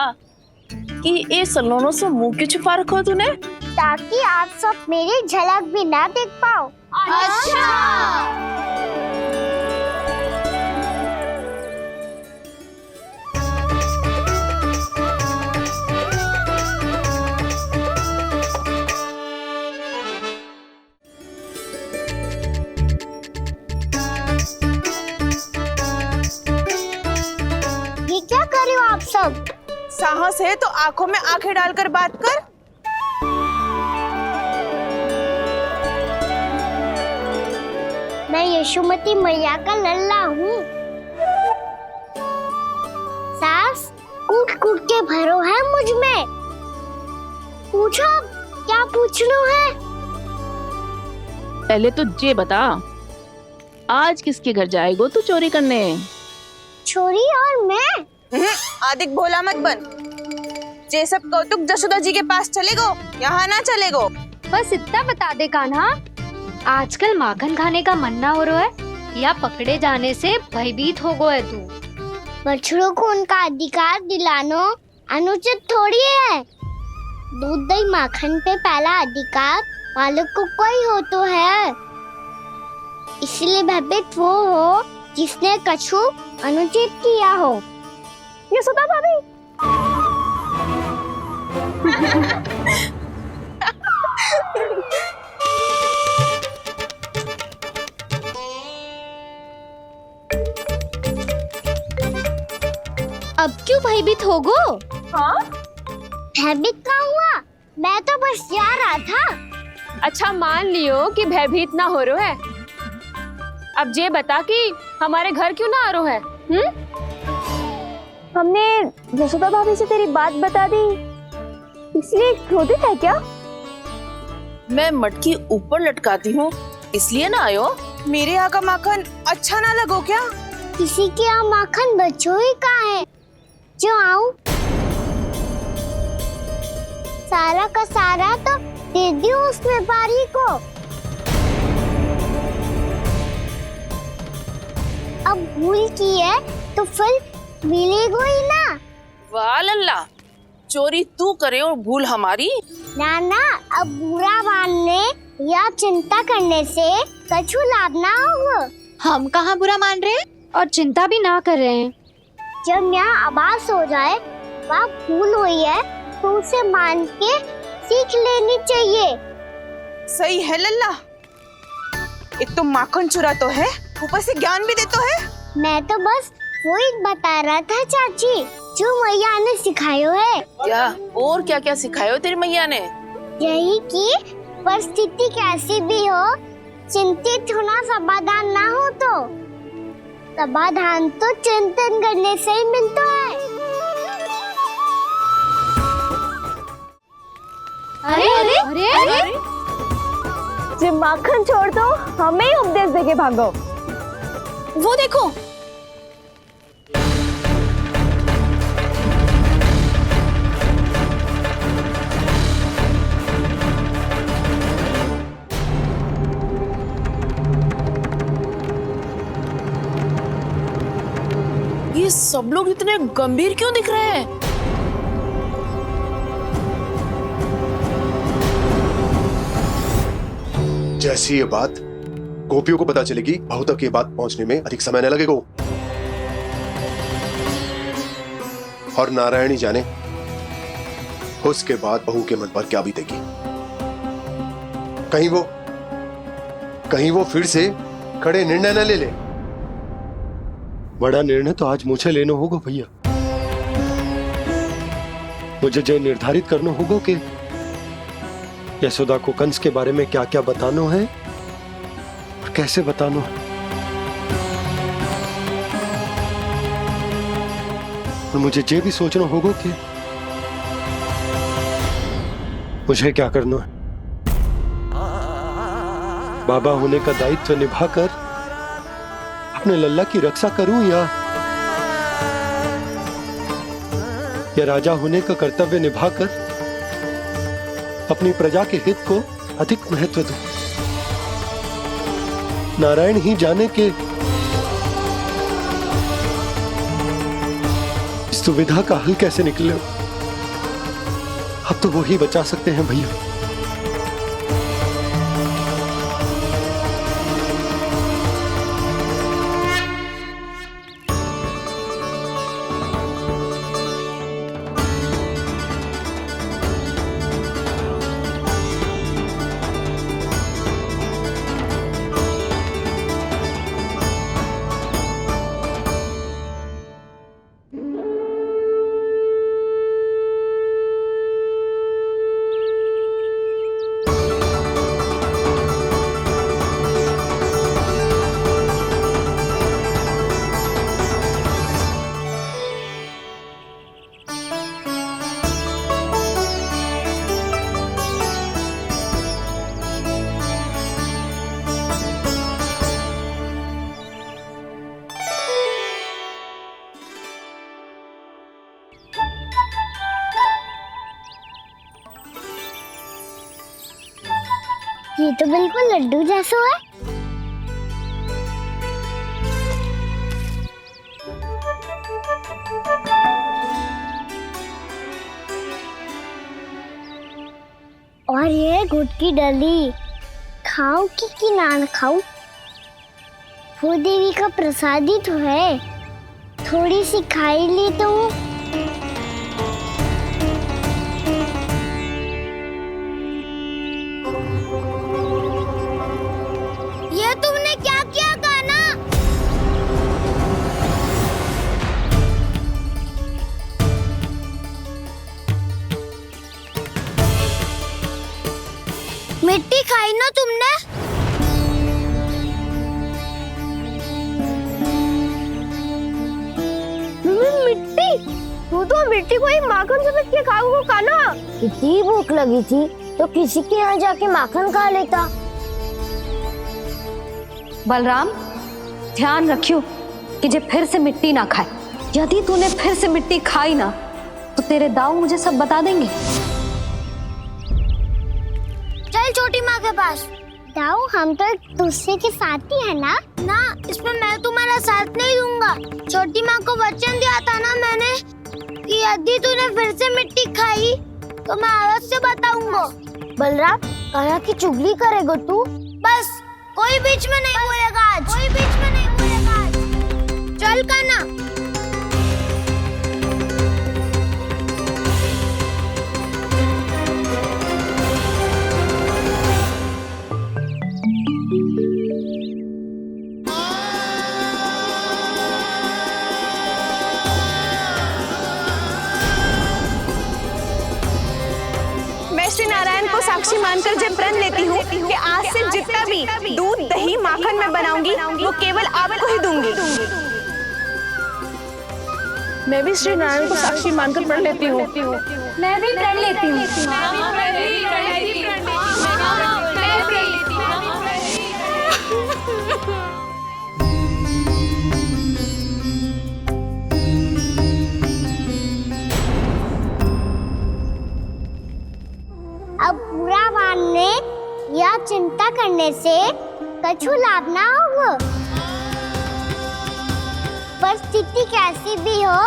कि ये सलोनों से मुंह क्यों छुपा रखा तूने? ताकि आप सब मेरी झलक भी ना देख पाओ। अच्छा। ये क्या कर रहे हो आप सब? साहस है तो आंखों में आंखें डालकर बात कर। मैं यशोमती मैया का लल्ला हूँ। सास कूट कूट के भरो है मुझ में। पूछो क्या पूछना है? पहले तो ये बता, आज किसके घर जाएगो तू चोरी करने? छोरी और मैं? आदिक भोला मत बन। ये सब कौतुक जसोदा जी के पास चलेगो, यहाँ ना चलेगो। बस इतना बता दे कान्हा, आजकल माखन खाने का मन ना हो रहा है या पकड़े जाने से भयभीत हो गए तू? बछड़ों को उनका अधिकार दिलाना अनुचित थोड़ी है। दूध दही माखन पे पहला अधिकार मालिक को कोई हो तो है। इसलिए भयभीत वो हो जिसने कछु अनुचित किया हो। यशोदा भाभी। अब क्यों भयभीत हो गो? हाँ? भयभीत का हुआ? मैं तो बस जा रहा था। अच्छा मान लियो कि भयभीत ना हो रहा है। अब ये बता कि हमारे घर क्यों ना आ रहा है? हमने यशोदा भाभी से तेरी बात बता दी, इसलिए क्रोधित है क्या? मैं मटकी ऊपर लटकाती हूँ इसलिए ना आयो? मेरे यहाँ का माखन अच्छा ना लगो क्या? किसी के यहाँ माखन बच्चों ही कहाँ है जो आऊं? सारा का सारा तो दे दियो उस व्यापारी को। अब भूल की है तो फल मिलेगा ही ना। वाह लल्ला, चोरी तू करे और भूल हमारी। ना ना, अब बुरा मानने या चिंता करने से कछु लाभ ना होगा। हम कहाँ बुरा मान रहे हैं और चिंता भी ना कर रहे हैं। जब यहाँ आभास हो जाए वहाँ भूल हुई है तो उसे मान के सीख लेनी चाहिए। सही है लल्ला, एक तो माखन चुरा तो है, ऊपर से ज्ञान भी दे तो है। मैं तो बस वही बता रहा था चाची जो मैया ने सिखायो है। क्या और क्या क्या सिखायो तेरी मैया ने? यही कि परिस्थिति कैसी भी हो, चिंतित होना समाधान ना हो तो समाधान तो चिंतन करने से ही मिलता है। अरे अरे अरे, अरे? जब माखन छोड़ दो हमें ही उपदेश देके भागो। वो देखो, ये सब लोग इतने गंभीर क्यों दिख रहे हैं? जैसी ये बात गोपियों को पता चलेगी, बहू तक ये बात पहुंचने में अधिक समय न लगेगा। और नारायणी जाने उसके बाद बहू के मन पर क्या बीतेगी। कहीं वो फिर से खड़े निर्णय न ले ले। बड़ा निर्णय तो आज मुझे लेना होगा भैया। मुझे जो निर्धारित करना होगा कि यशोदा को कंस के बारे में क्या क्या बताना है और कैसे बताना है। और मुझे ये भी सोचना होगा कि मुझे क्या करना है। बाबा होने का दायित्व निभाकर अपने लल्ला की रक्षा करूं या या राजा होने का कर्तव्य निभाकर अपनी प्रजा के हित को अधिक महत्व दूं? नारायण ही जाने के इस दुविधा का हल कैसे निकले। अब तो वो ही बचा सकते हैं भैया। ये तो बिल्कुल लड्डू जैसा है। और ये गुड़ की डली खाऊं कि ना खाऊं? वो देवी का प्रसाद ही तो है, थोड़ी सी खाई ली तो। ये तुमने क्या किया कान्हा? मिट्टी खाई ना तुमने? मिट्टी? तू तो मिट्टी को ही माखन समझ के खाओगे कान्हा। इतनी भूख लगी थी तो किसी के यहाँ जाके माखन खा लेता। बलराम, ध्यान रखियो कि जे फिर से मिट्टी ना खाए। यदि तूने फिर से मिट्टी खाई ना तो तेरे दाऊ मुझे सब बता देंगे। चल छोटी माँ के पास। दाऊ, हम तो एक दूसरे के साथी है ना? ना, इसमें मैं तुम्हारा साथ नहीं दूंगा। छोटी माँ को वचन दिया था ना मैंने कि यदि तूने फिर से मिट्टी खाई तो मैं आवाज से बताऊंगा। बलराम, कान्हा की चुगली करेगा तू? बस, कोई बीच में नहीं बोलेगा आज। कोई बीच में नहीं बोलेगा आज। चल कान्हा। मैं श्री नारायण को साक्षी मानकर जब प्रण लेती हूँ कि आज से जितना भी दूध दही माखन मैं बनाऊंगी वो केवल आपको ही दूंगी। मैं भी श्री नारायण को साक्षी मानकर प्रण लेती हूँ। मैं भी प्रण लेती हूँ। अब बुरा मानने या चिंता करने से कछु लाभ ना होगा। परिस्थिति कैसी भी हो,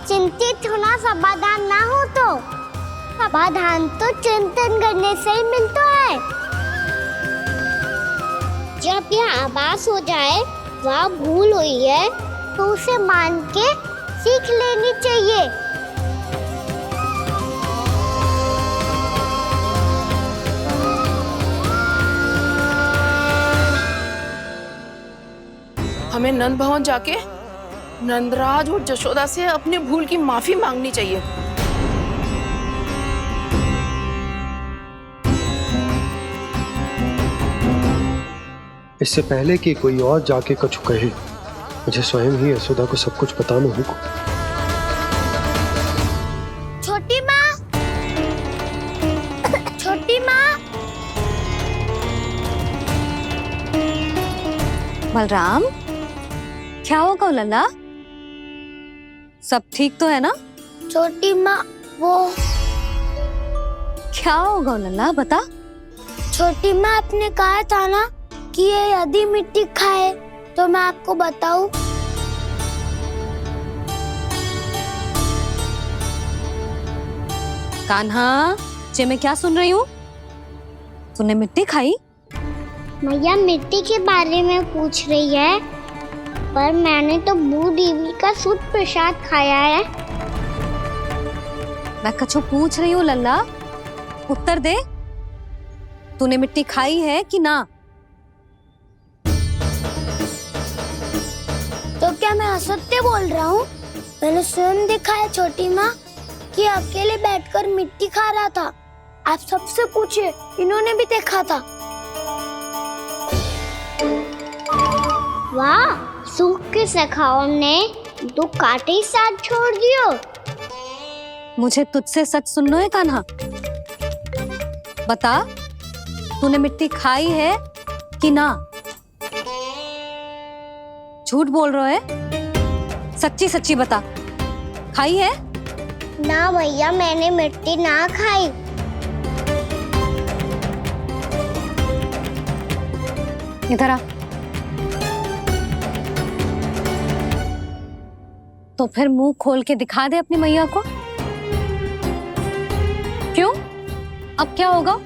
चिंतित होना समाधान ना हो तो समाधान तो चिंतन करने से ही मिलता है। जब यह आभास हो जाए वह भूल हुई है तो उसे मान के सीख लेनी चाहिए। हमें नंद भवन जाके नंदराज और जशोदा से अपनी भूल की माफी मांगनी चाहिए। इससे पहले कि कोई और जाके कछु कहे, मुझे स्वयं ही यशोदा को सब कुछ बताना होगा। छोटी माँ, छोटी माँ। बलराम, क्या होगा लल्ला? सब ठीक तो है ना? छोटी माँ वो क्या होगा लल्ला, बता। छोटी माँ आपने कहा था ना कि ये यदि मिट्टी खाए तो मैं आपको बताऊं। कान्हा, जे मैं क्या सुन रही हूँ? तूने मिट्टी खाई? मैया मिट्टी के बारे में पूछ रही है, पर मैंने तो भू देवी का शुद्ध प्रसाद खाया है। मैं कछु पूछ रही हूँ लल्ला, उत्तर दे। तूने मिट्टी खाई है कि ना? तो क्या मैं असत्य बोल रहा हूँ? मैंने स्वयं देखा है छोटी माँ कि अकेले बैठकर मिट्टी खा रहा था। आप सबसे पूछिए, इन्होंने भी देखा था। वाह, सूख के सखाओ ने 2 कांटे ही साथ छोड़ दियो। मुझे तुझसे सच सुनना है कान्हा। बता, तूने मिट्टी खाई है कि ना? झूठ बोल रहा है, सच्ची सच्ची बता, खाई है? ना भैया, मैंने मिट्टी ना खाई। इधर आ। तो फिर मुंह खोल के दिखा दे अपनी मैया को। क्यों? अब क्या होगा?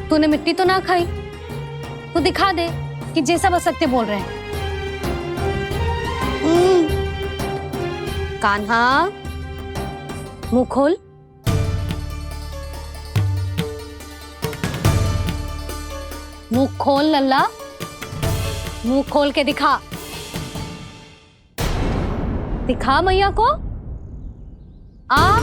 तूने मिट्टी तो ना खाई, तो दिखा दे कि जे सब असत्य बोल रहे हैं। कान्हा, मुंह खोल। मुंह खोल लल्ला, मुंह खोल के दिखा। दिखा मैया को। आ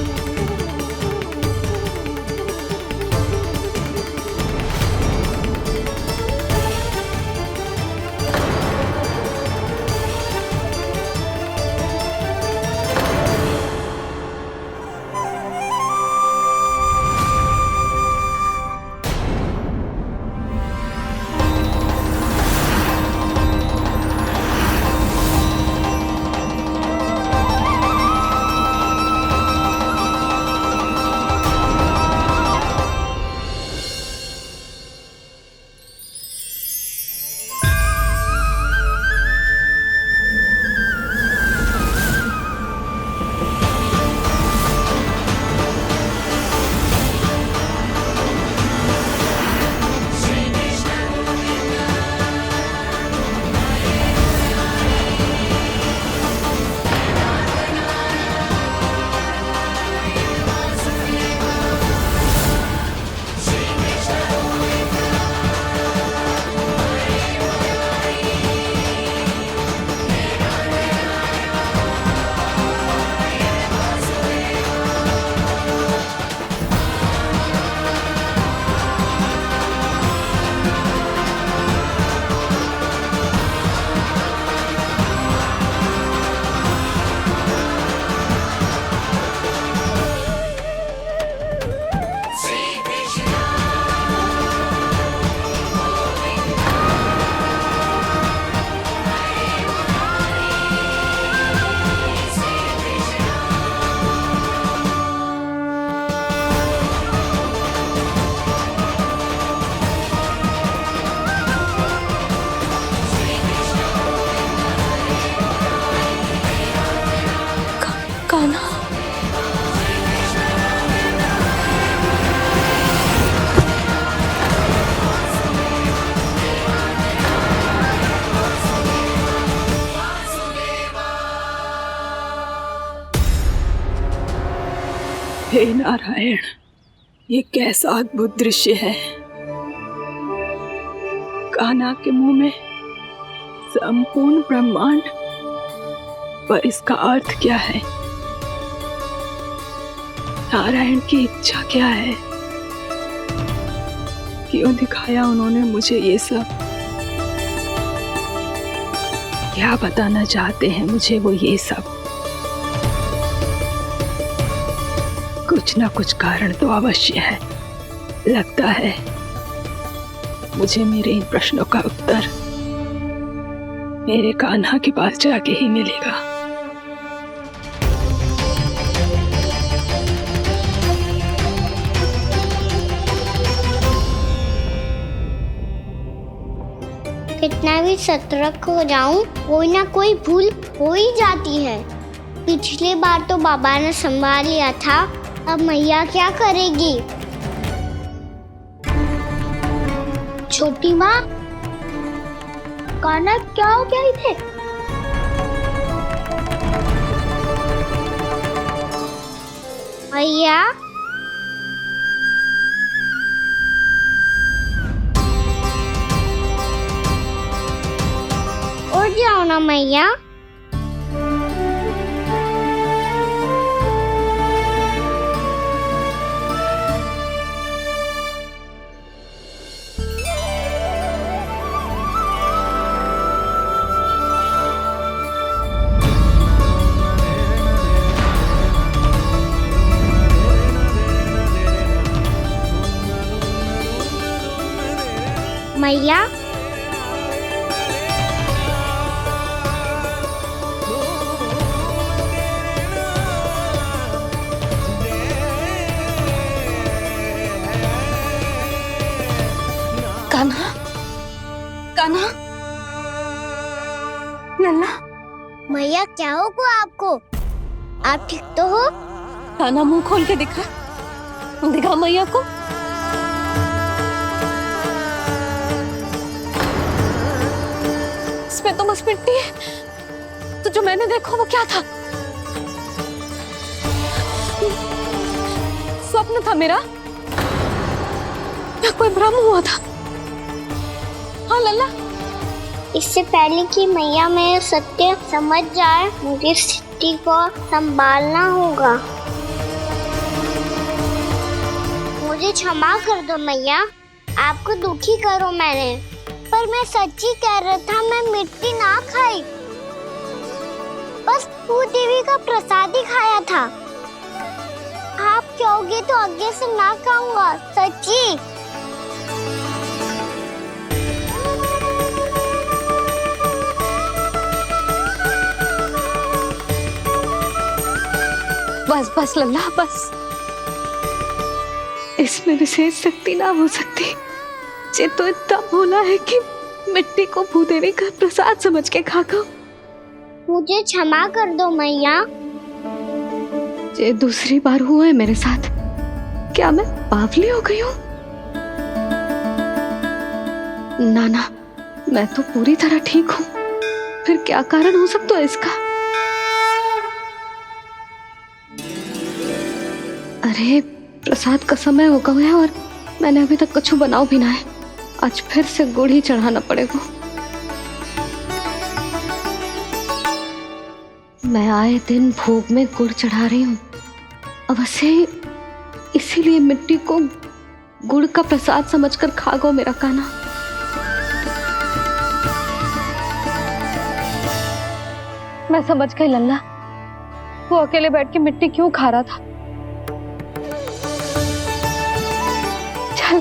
हे नारायण, ये कैसा अद्भुत दृश्य है। कान्हा के मुंह में संपूर्ण ब्रह्मांड, पर इसका अर्थ क्या है? नारायण की इच्छा क्या है? क्यों दिखाया उन्होंने मुझे ये सब? क्या बताना चाहते हैं मुझे वो ये सब? कुछ ना कुछ कारण तो अवश्य है। लगता है मुझे मेरे इन प्रश्नों का उत्तर मेरे कान्हा के पास जाके ही मिलेगा। कितना भी सतर्क हो जाऊं, कोई ना कोई भूल हो ही जाती है। पिछली बार तो बाबा ने संभाल लिया था, अब मैया क्या करेगी? छोटी माँ, कान्हा क्या हो गया इधर? मैया, उठ जाओ ना मैया। मैया, कान्हा, कान्हा, लल्ला। मैया क्या होगा आपको? आप ठीक तो हो? कान्हा मुंह खोल के दिखा, दिखा मैया को। इसमें तो बस मिट्टी है, तो जो मैंने देखा वो क्या था? स्वप्न था मेरा या कोई भ्रम हुआ था? हाँ लल्ला, इससे पहले कि मैया मेरे सत्य समझ जाए, मुझे स्थिति को संभालना होगा। मुझे क्षमा कर दो मैया, आपको दुखी करो मैंने, पर मैं सच्ची कह रहा था, मैं मिट्टी ना खाई, बस भूत देवी का प्रसाद ही खाया था। आप कहोगे तो आगे से ना खाऊंगा, सच्ची। बस बस लल्ला, बस। इसमें विशेष शक्ति ना हो सकती। ये तो इतना भोला है कि मिट्टी को भूदेवी का प्रसाद समझ के खागा। मुझे क्षमा कर दो मैया। ये दूसरी बार हुआ है मेरे साथ। क्या मैं बावली हो गई हूँ? ना, मैं तो पूरी तरह ठीक हूँ। फिर क्या कारण हो सकता है इसका? अरे प्रसाद का समय हो गया है और मैंने अभी तक कुछ बनाओ भी ना है। आज फिर से गुड़ ही चढ़ाना पड़ेगा। मैं आए दिन भोग में गुड़ चढ़ा रही हूँ, अवश्य इसीलिए मिट्टी को गुड़ का प्रसाद समझकर खागो मेरा कान्हा। मैं समझ गई लल्ला, वो अकेले बैठ के मिट्टी क्यों खा रहा था। चल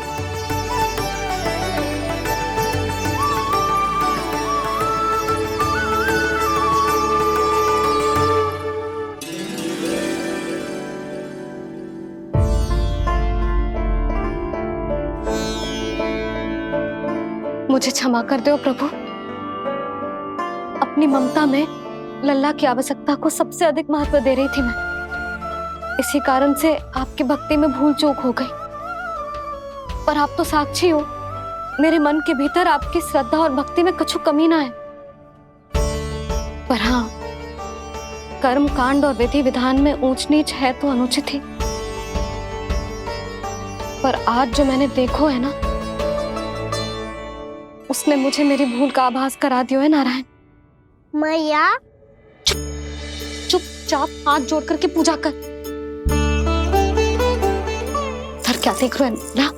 मुझे क्षमा कर दो प्रभु। अपनी ममता में लल्ला की आवश्यकता को सबसे अधिक महत्व दे रही थी मैं। इसी कारण से आपकी भक्ति में भूल चूक हो गई। पर आप तो साक्षी हो, मेरे मन के भीतर आपकी श्रद्धा और भक्ति में कुछ कमी ना है। पर हाँ, कर्म कांड और विधि विधान में ऊंच नीच है तो अनुचित ही। पर आज जो मैंने देखो है ना, उसने मुझे मेरी भूल का आभास करा दियो है नारायण। मैया, चुपचाप हाथ जोड़ करके पूजा कर। सर क्या देख रहे हैं ना?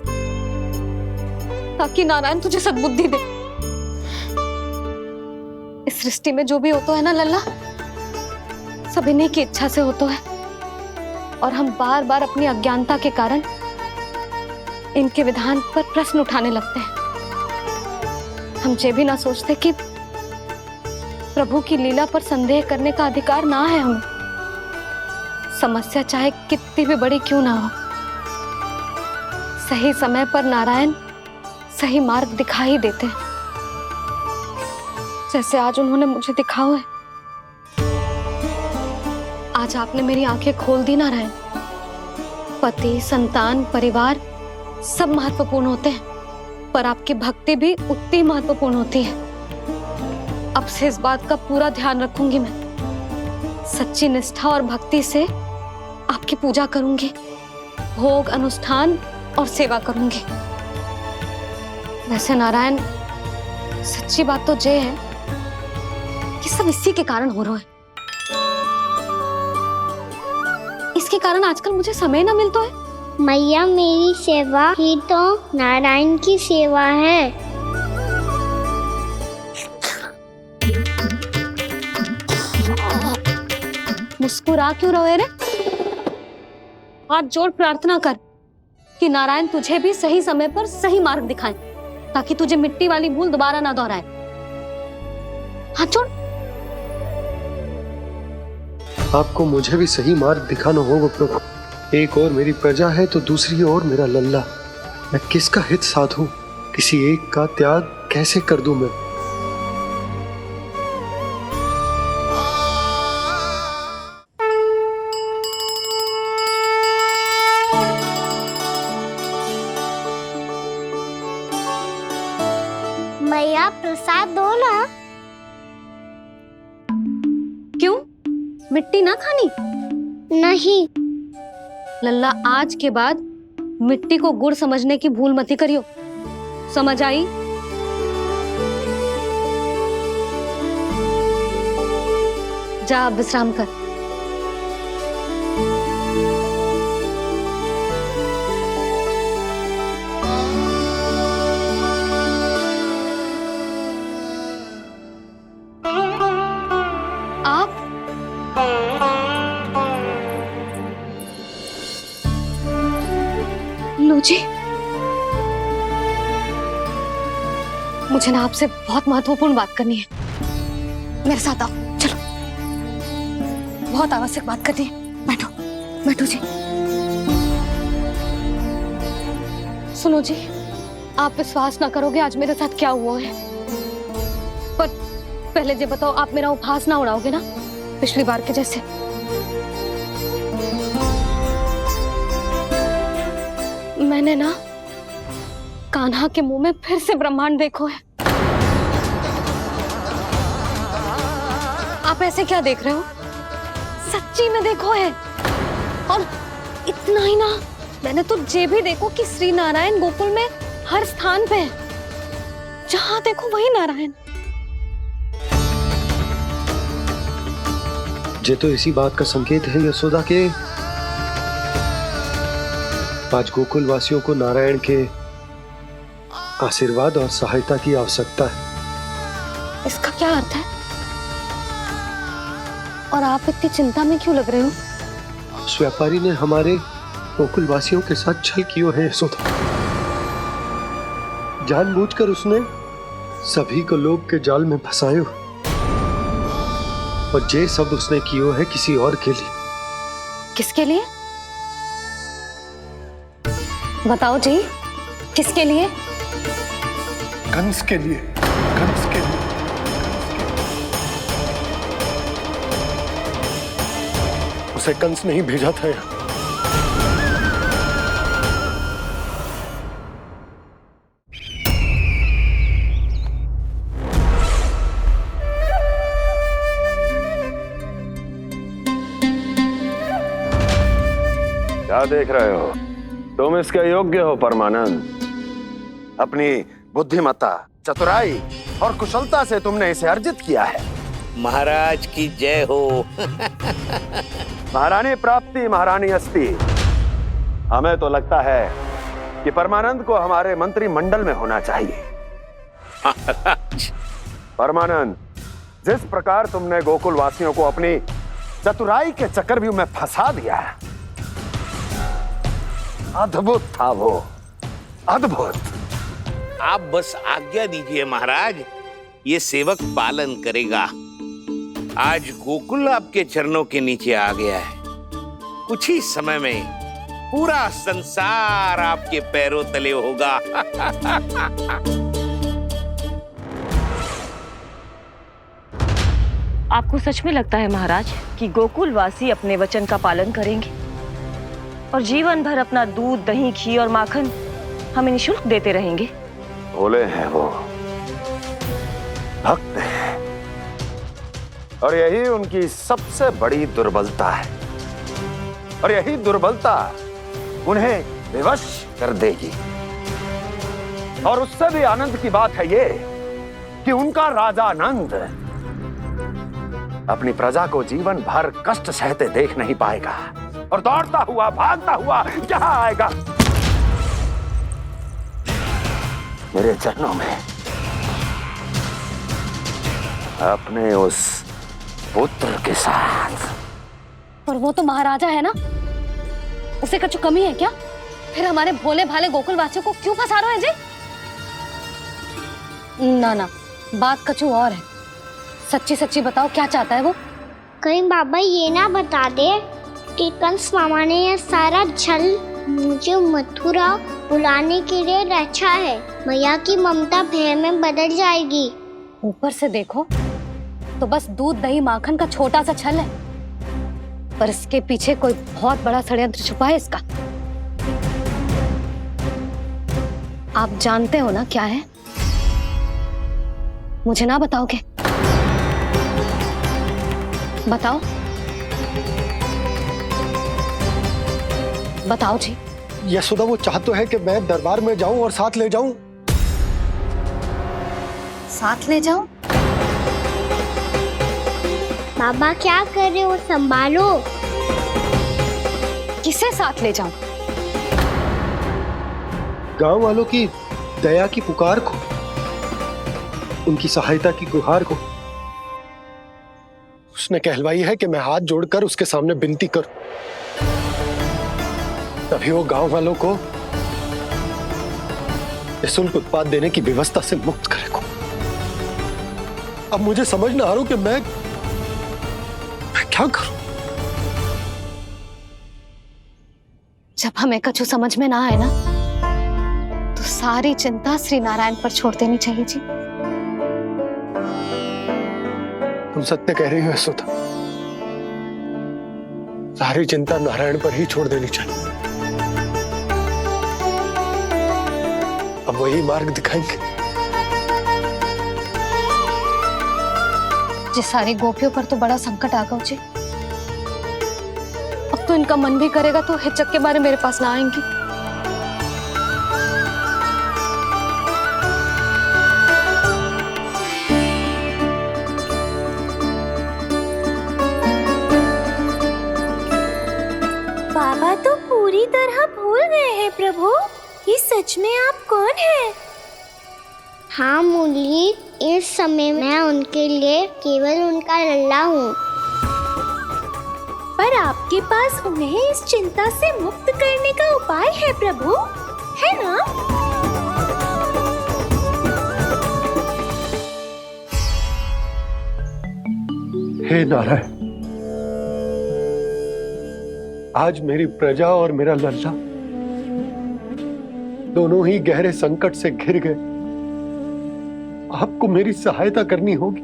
ताकि नारायण तुझे सद्बुद्धि दे। इस सृष्टि में जो भी होता है ना लल्ला, सब इन्हीं की इच्छा से होता है। और हम बार बार अपनी अज्ञानता के कारण इनके विधान पर प्रश्न उठाने लगते हैं। हम ये भी ना सोचते कि प्रभु की लीला पर संदेह करने का अधिकार ना है हमें। समस्या चाहे कितनी भी बड़ी क्यों ना हो, सही समय पर नारायण सही मार्ग दिखा ही देते हैं। जैसे आज उन्होंने मुझे दिखा है। आज आपने मेरी आंखें खोल दी नारायण। पति, संतान, परिवार सब महत्वपूर्ण होते हैं, पर आपकी भक्ति भी उतनी महत्वपूर्ण होती है। अब से इस बात का पूरा ध्यान रखूंगी मैं। सच्ची निष्ठा और भक्ति से आपकी पूजा करूंगी, भोग, अनुष्ठान और सेवा करूंगी। वैसे नारायण, सच्ची बात तो ये है कि सब इसी के कारण हो रहा है। इसके कारण आजकल मुझे समय ना मिलता है। मैया, मेरी सेवा ही तो नारायण की सेवा है। मुस्कुरा क्यों रहे रे? हाथ जोड़ प्रार्थना कर कि नारायण तुझे भी सही समय पर सही मार्ग दिखाएं, ताकि तुझे मिट्टी वाली भूल दोबारा ना दोहराए। हाथ जोड़। आपको मुझे भी सही मार्ग दिखाना होगा प्रभु। एक और मेरी प्रजा है तो दूसरी ओर मेरा लल्ला। मैं किसका हित साधूं? किसी एक का त्याग कैसे कर दूं मैं? मैया, प्रसाद दो ना। क्यों? मिट्टी ना खानी? नहीं। लल्ला, आज के बाद मिट्टी को गुड़ समझने की भूल मत करियो। समझ आई? जा विश्राम कर। आप लो जी, मुझे ना आपसे बहुत महत्वपूर्ण बात करनी है। मेरे साथ आओ, चलो। बहुत आवश्यक बात करनी है। बैठो, बैठो जी। सुनो जी, आप विश्वास ना करोगे आज मेरे साथ क्या हुआ है। पर पहले ये बताओ, आप मेरा उपहास ना उड़ाओगे ना, पिछली बार के जैसे? मैंने ना कान्हा के मुंह में फिर से ब्रह्मांड देखो है। आप ऐसे क्या देख रहे हो? सच्ची में देखो है। और इतना ही ना, मैंने तो ये भी देखो कि श्री नारायण गोकुल में हर स्थान पे है। जहां देखो वही नारायण। ये तो इसी बात का संकेत है यशोदा के आज गोकुल वासियों को नारायण के आशीर्वाद और सहायता की आवश्यकता है। इसका क्या अर्थ है? और आप इतनी चिंता में क्यों लग रहे हो? उस व्यापारी ने हमारे गोकुल वासियों के साथ छल किया है यशोदा। जानबूझकर उसने सभी को लोभ के जाल में फंसायो, और ये सब उसने किया है किसी और के लिए। किसके लिए? बताओ जी, किसके लिए? कंस के लिए। कंस के लिए। उसे कंस नहीं भेजा था यहाँ। क्या देख रहे हो? तुम इसके योग्य हो परमानंद। अपनी बुद्धिमत्ता, चतुराई और कुशलता से तुमने इसे अर्जित किया है। महाराज की जय हो। महारानी प्राप्ति महारानी अस्ति। हमें तो लगता है कि परमानंद को हमारे मंत्रिमंडल में होना चाहिए। परमानंद, जिस प्रकार तुमने गोकुल वासियों को अपनी चतुराई के चक्रव्यूह में फंसा दिया है, अद्भुत था वो, अद्भुत। आप बस आज्ञा दीजिए महाराज, ये सेवक पालन करेगा। आज गोकुल आपके चरणों के नीचे आ गया है। कुछ ही समय में पूरा संसार आपके पैरों तले होगा। आपको सच में लगता है महाराज कि गोकुलवासी अपने वचन का पालन करेंगे और जीवन भर अपना दूध, दही, घी और माखन हमें निःशुल्क देते रहेंगे? भोले हैं वो, भक्त हैं, और यही उनकी सबसे बड़ी दुर्बलता है, और यही दुर्बलता उन्हें विवश कर देगी। और उससे भी आनंद की बात है ये कि उनका राजा नंद अपनी प्रजा को जीवन भर कष्ट सहते देख नहीं पाएगा और दौड़ता हुआ, भागता हुआ यहां आएगा मेरे चरणों में, अपने उस पुत्र के साथ। और वो तो महाराजा है ना, उसे कुछ कमी है क्या? फिर हमारे भोले भाले गोकुल वासियों को क्यों फंसा रहे हैं जी? ना ना, बात कछु और है। सच्ची सच्ची बताओ, क्या चाहता है वो? कहीं बाबा ये ना बता दे कि कंस मामा ने यह सारा छल मुझे मथुरा बुलाने के लिए रचा है। मैया की ममता भय में बदल जाएगी। ऊपर से देखो तो बस दूध, दही, माखन का छोटा सा छल है, पर इसके पीछे कोई बहुत बड़ा षड्यंत्र छुपा है इसका। आप जानते हो ना क्या है? मुझे ना बताओगे? बताओ बताओ जी। यशोदा, वो चाह तो है कि मैं दरबार में जाऊं और साथ ले जाऊं। साथ ले जाऊं? बाबा क्या कर रहे हो, संभालो। किसे साथ ले जाऊं? गांव वालों की दया की पुकार को, उनकी सहायता की गुहार को। उसने कहलवाई है कि मैं हाथ जोड़कर उसके सामने विनती करूं, तभी वो गांव वालों को निःशुल्क उत्पाद देने की व्यवस्था से मुक्त करेगा। अब मुझे समझ ना आ रहा कि मैं क्या करूं। जब हमें कछु समझ में ना आए ना, तो सारी चिंता श्री नारायण पर छोड़ देनी चाहिए जी। तुम सत्य कह रही हो यशोदा, सारी चिंता नारायण पर ही छोड़ देनी चाहिए। अब वही मार्ग दिखाएंगे। जिस सारी गोपियों पर तो बड़ा संकट आ गया जी। अब तो इनका मन भी करेगा तो हिचक के बारे मेरे पास ना आएंगी। बाबा तो पूरी तरह भूल गए हैं प्रभु, ये सच में आप कौन हैं? हाँ मुरली, इस समय मैं उनके लिए केवल उनका लल्ला हूँ। पर आपके पास उन्हें इस चिंता से मुक्त करने का उपाय है प्रभु, है ना? हे नारायण, आज मेरी प्रजा और मेरा लल्ला दोनों ही गहरे संकट से घिर गए। आपको मेरी सहायता करनी होगी।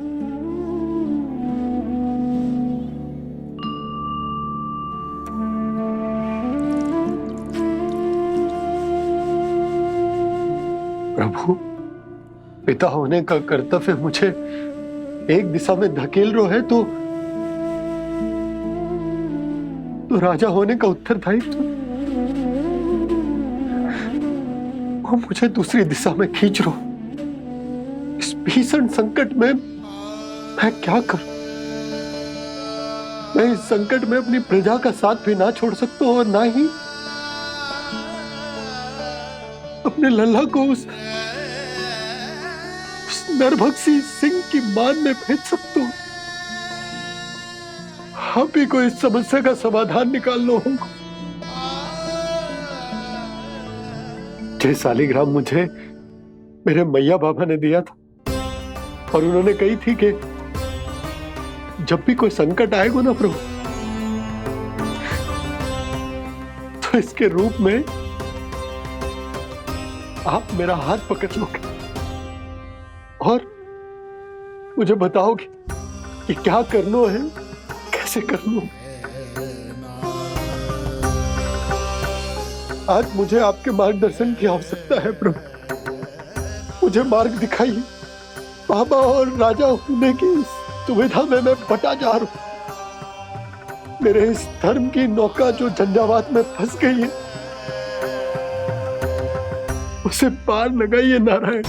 प्रभु, पिता होने का कर्तव्य मुझे एक दिशा में धकेल रहे है तो राजा होने का उत्तरदायित्व वो मुझे दूसरी दिशा में खींच रो। इस भीषण संकट में मैं क्या करूं? मैं इस संकट में अपनी प्रजा का साथ भी ना छोड़ सकता हूं और ना ही अपने लल्ला को उस नरभक्षी सिंह की मान में भेज सकता हूं। आप ही को इस समस्या का समाधान निकालना होगा। जे शालिग्राम मुझे मेरे मैया बाबा ने दिया था और उन्होंने कही थी कि जब भी कोई संकट आएगा ना प्रभु, तो इसके रूप में आप मेरा हाथ पकड़ लोगे और मुझे बताओगे ये क्या करनो है, कैसे करनो। आज मुझे आपके मार्गदर्शन की आवश्यकता है प्रभु। मुझे मार्ग दिखाइए। बाबा और राजा होने की इस दुविधा में मैं बटा जा रहा हूं। मेरे इस धर्म की नौका जो झंझावात में फंस गई है, उसे पार लगाइए नारायण,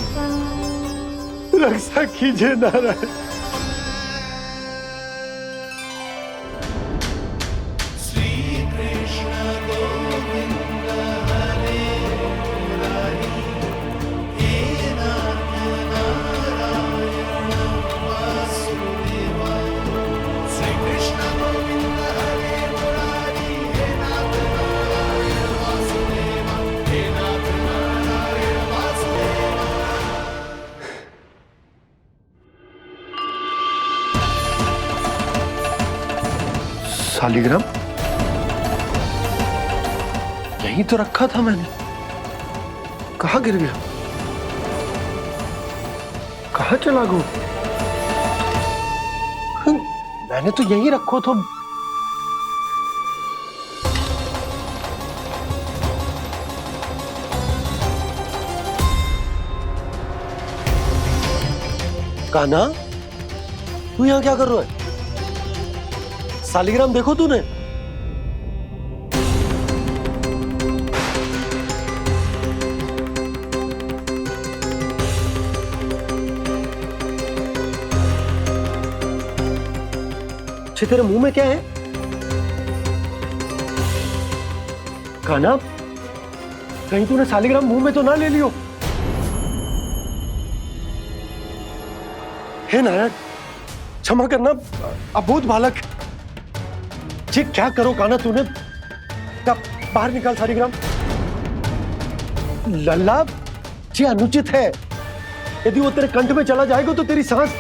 रक्षा कीजिए नारायण। शालिग्राम यहीं तो रखा था मैंने, कहाँ गिर गया, कहाँ चला गया? मैंने तो यहीं रखो तो। कान्हा, तू यहाँ क्या कर रहा है? शालिग्राम देखो तूने? अच्छे, तेरे मुंह में क्या है? कान्हा, कहीं तूने शालिग्राम मुंह में तो ना ले लियो? हे नारायण, क्षमा करना, अबोध बालक। जी क्या करो कान्हा तूने? क्या बाहर निकाल शालिग्राम। लल्ला, जी अनुचित है। यदि वो तेरे कंठ में चला जाएगा तो तेरी सांस।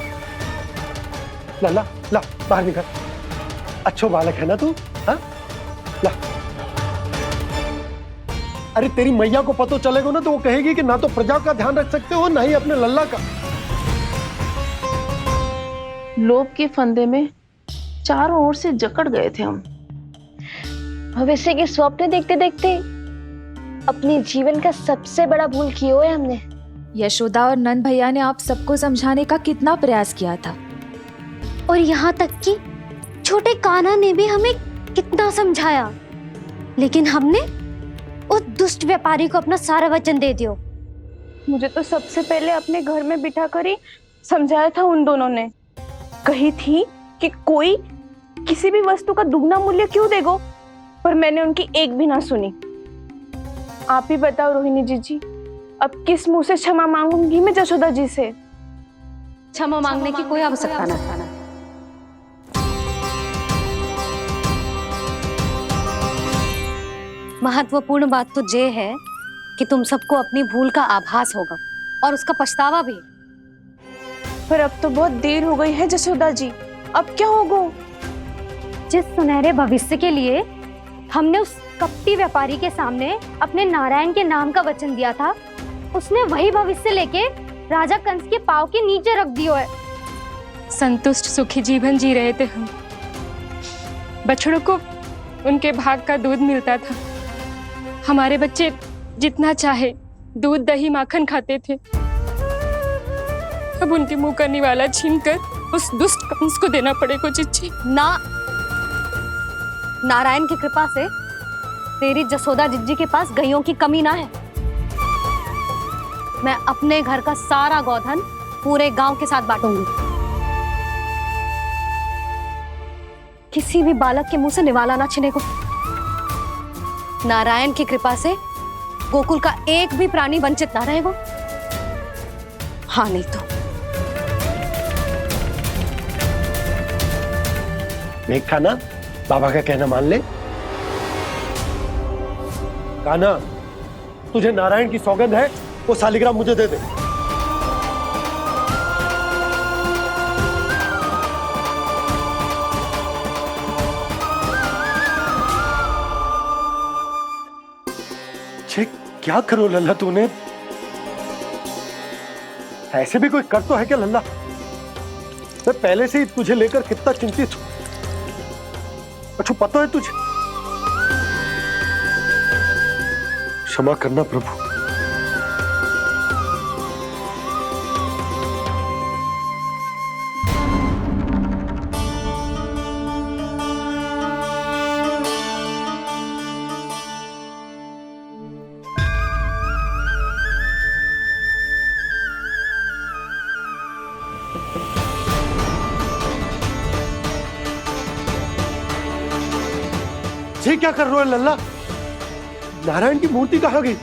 लल्ला, ला बाहर निकाल। अच्छो बालक है ना तू? हाँ, ला। अरे तेरी मैया को पता चलेगा ना तो वो कहेगी कि ना तो प्रजा का ध्यान रख सकते हो, ना ही अपने लल्ला का। लोभ के फंदे में चारों ओर से जकड़ गए थे हम। भविष्य के स्वप्न देखते देखते अपने जीवन का सबसे बड़ा भूल किया है हमने। यशोदा और नंद भैया ने आप सबको समझाने का कितना प्रयास किया था, और यहाँ तक कि छोटे कान्हा ने भी हमें कितना समझाया, लेकिन हमने उस दुष्ट व्यापारी को अपना सारा वचन दे दिया। मुझे तो सबसे पहले अपने घर में बिठा कर ही समझाया था उन दोनों ने। कही थी कि कोई किसी भी वस्तु का दुगना मूल्य क्यों देगो, पर मैंने उनकी एक भी ना सुनी। आप ही बताओ रोहिणी जी, अब किस मुंह से क्षमा मांगूंगी मैं जशोदा जी से? क्षमा मांगने की कोई आवश्यकता ना। महत्वपूर्ण बात तो ये है कि तुम सबको अपनी भूल का आभास होगा और उसका पछतावा भी। पर अब तो बहुत देर हो गई है जशोदा जी, अब क्या होगा? जिस सुनहरे भविष्य के लिए हमने उस कपटी व्यापारी के सामने अपने नारायण के नाम का वचन दिया था, उसने वही भविष्य लेके राजा कंस के पांव के नीचे रख दिया है। संतुष्ट सुखी जीवन जी रहे थे हम। बछड़ों को उनके भाग का दूध मिलता था। हमारे बच्चे जितना चाहे दूध दही माखन खाते थे। अब उनके मुंह का निवाला छीनकर उस दुष्ट कंस को देना पड़ेगा चिच्ची। ना, नारायण की कृपा से तेरी जसोदा जिज्जी के पास गायों की कमी ना है। मैं अपने घर का सारा गोधन पूरे गांव के साथ बांटूंगी। किसी भी बालक के मुंह से निवाला ना छिने को। नारायण की कृपा से गोकुल का एक भी प्राणी वंचित ना रहेगा। हाँ नहीं तो देख कान्हा, बाबा का कहना मान ले। कान्हा, तुझे नारायण की सौगंध है, वो शालिग्राम मुझे दे दे। छे, क्या करो लल्ला तूने? ऐसे भी कोई कर तो है क्या लल्ला? मैं पहले से ही तुझे लेकर कितना चिंतित हूं। अच्छा पता है तुझे? क्षमा करना प्रभु। ये क्या कर रहे हो लल्ला? नारायण की मूर्ति कहाँ गई?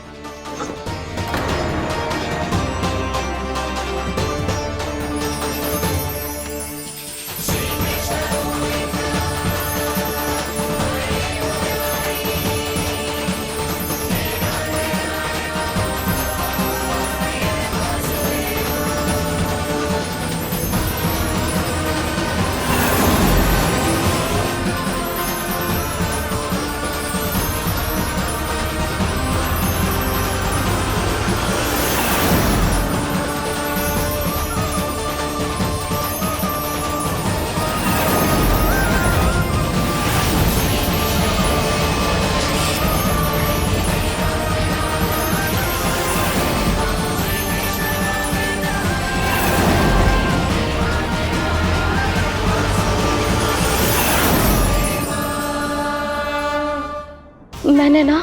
मैंने ना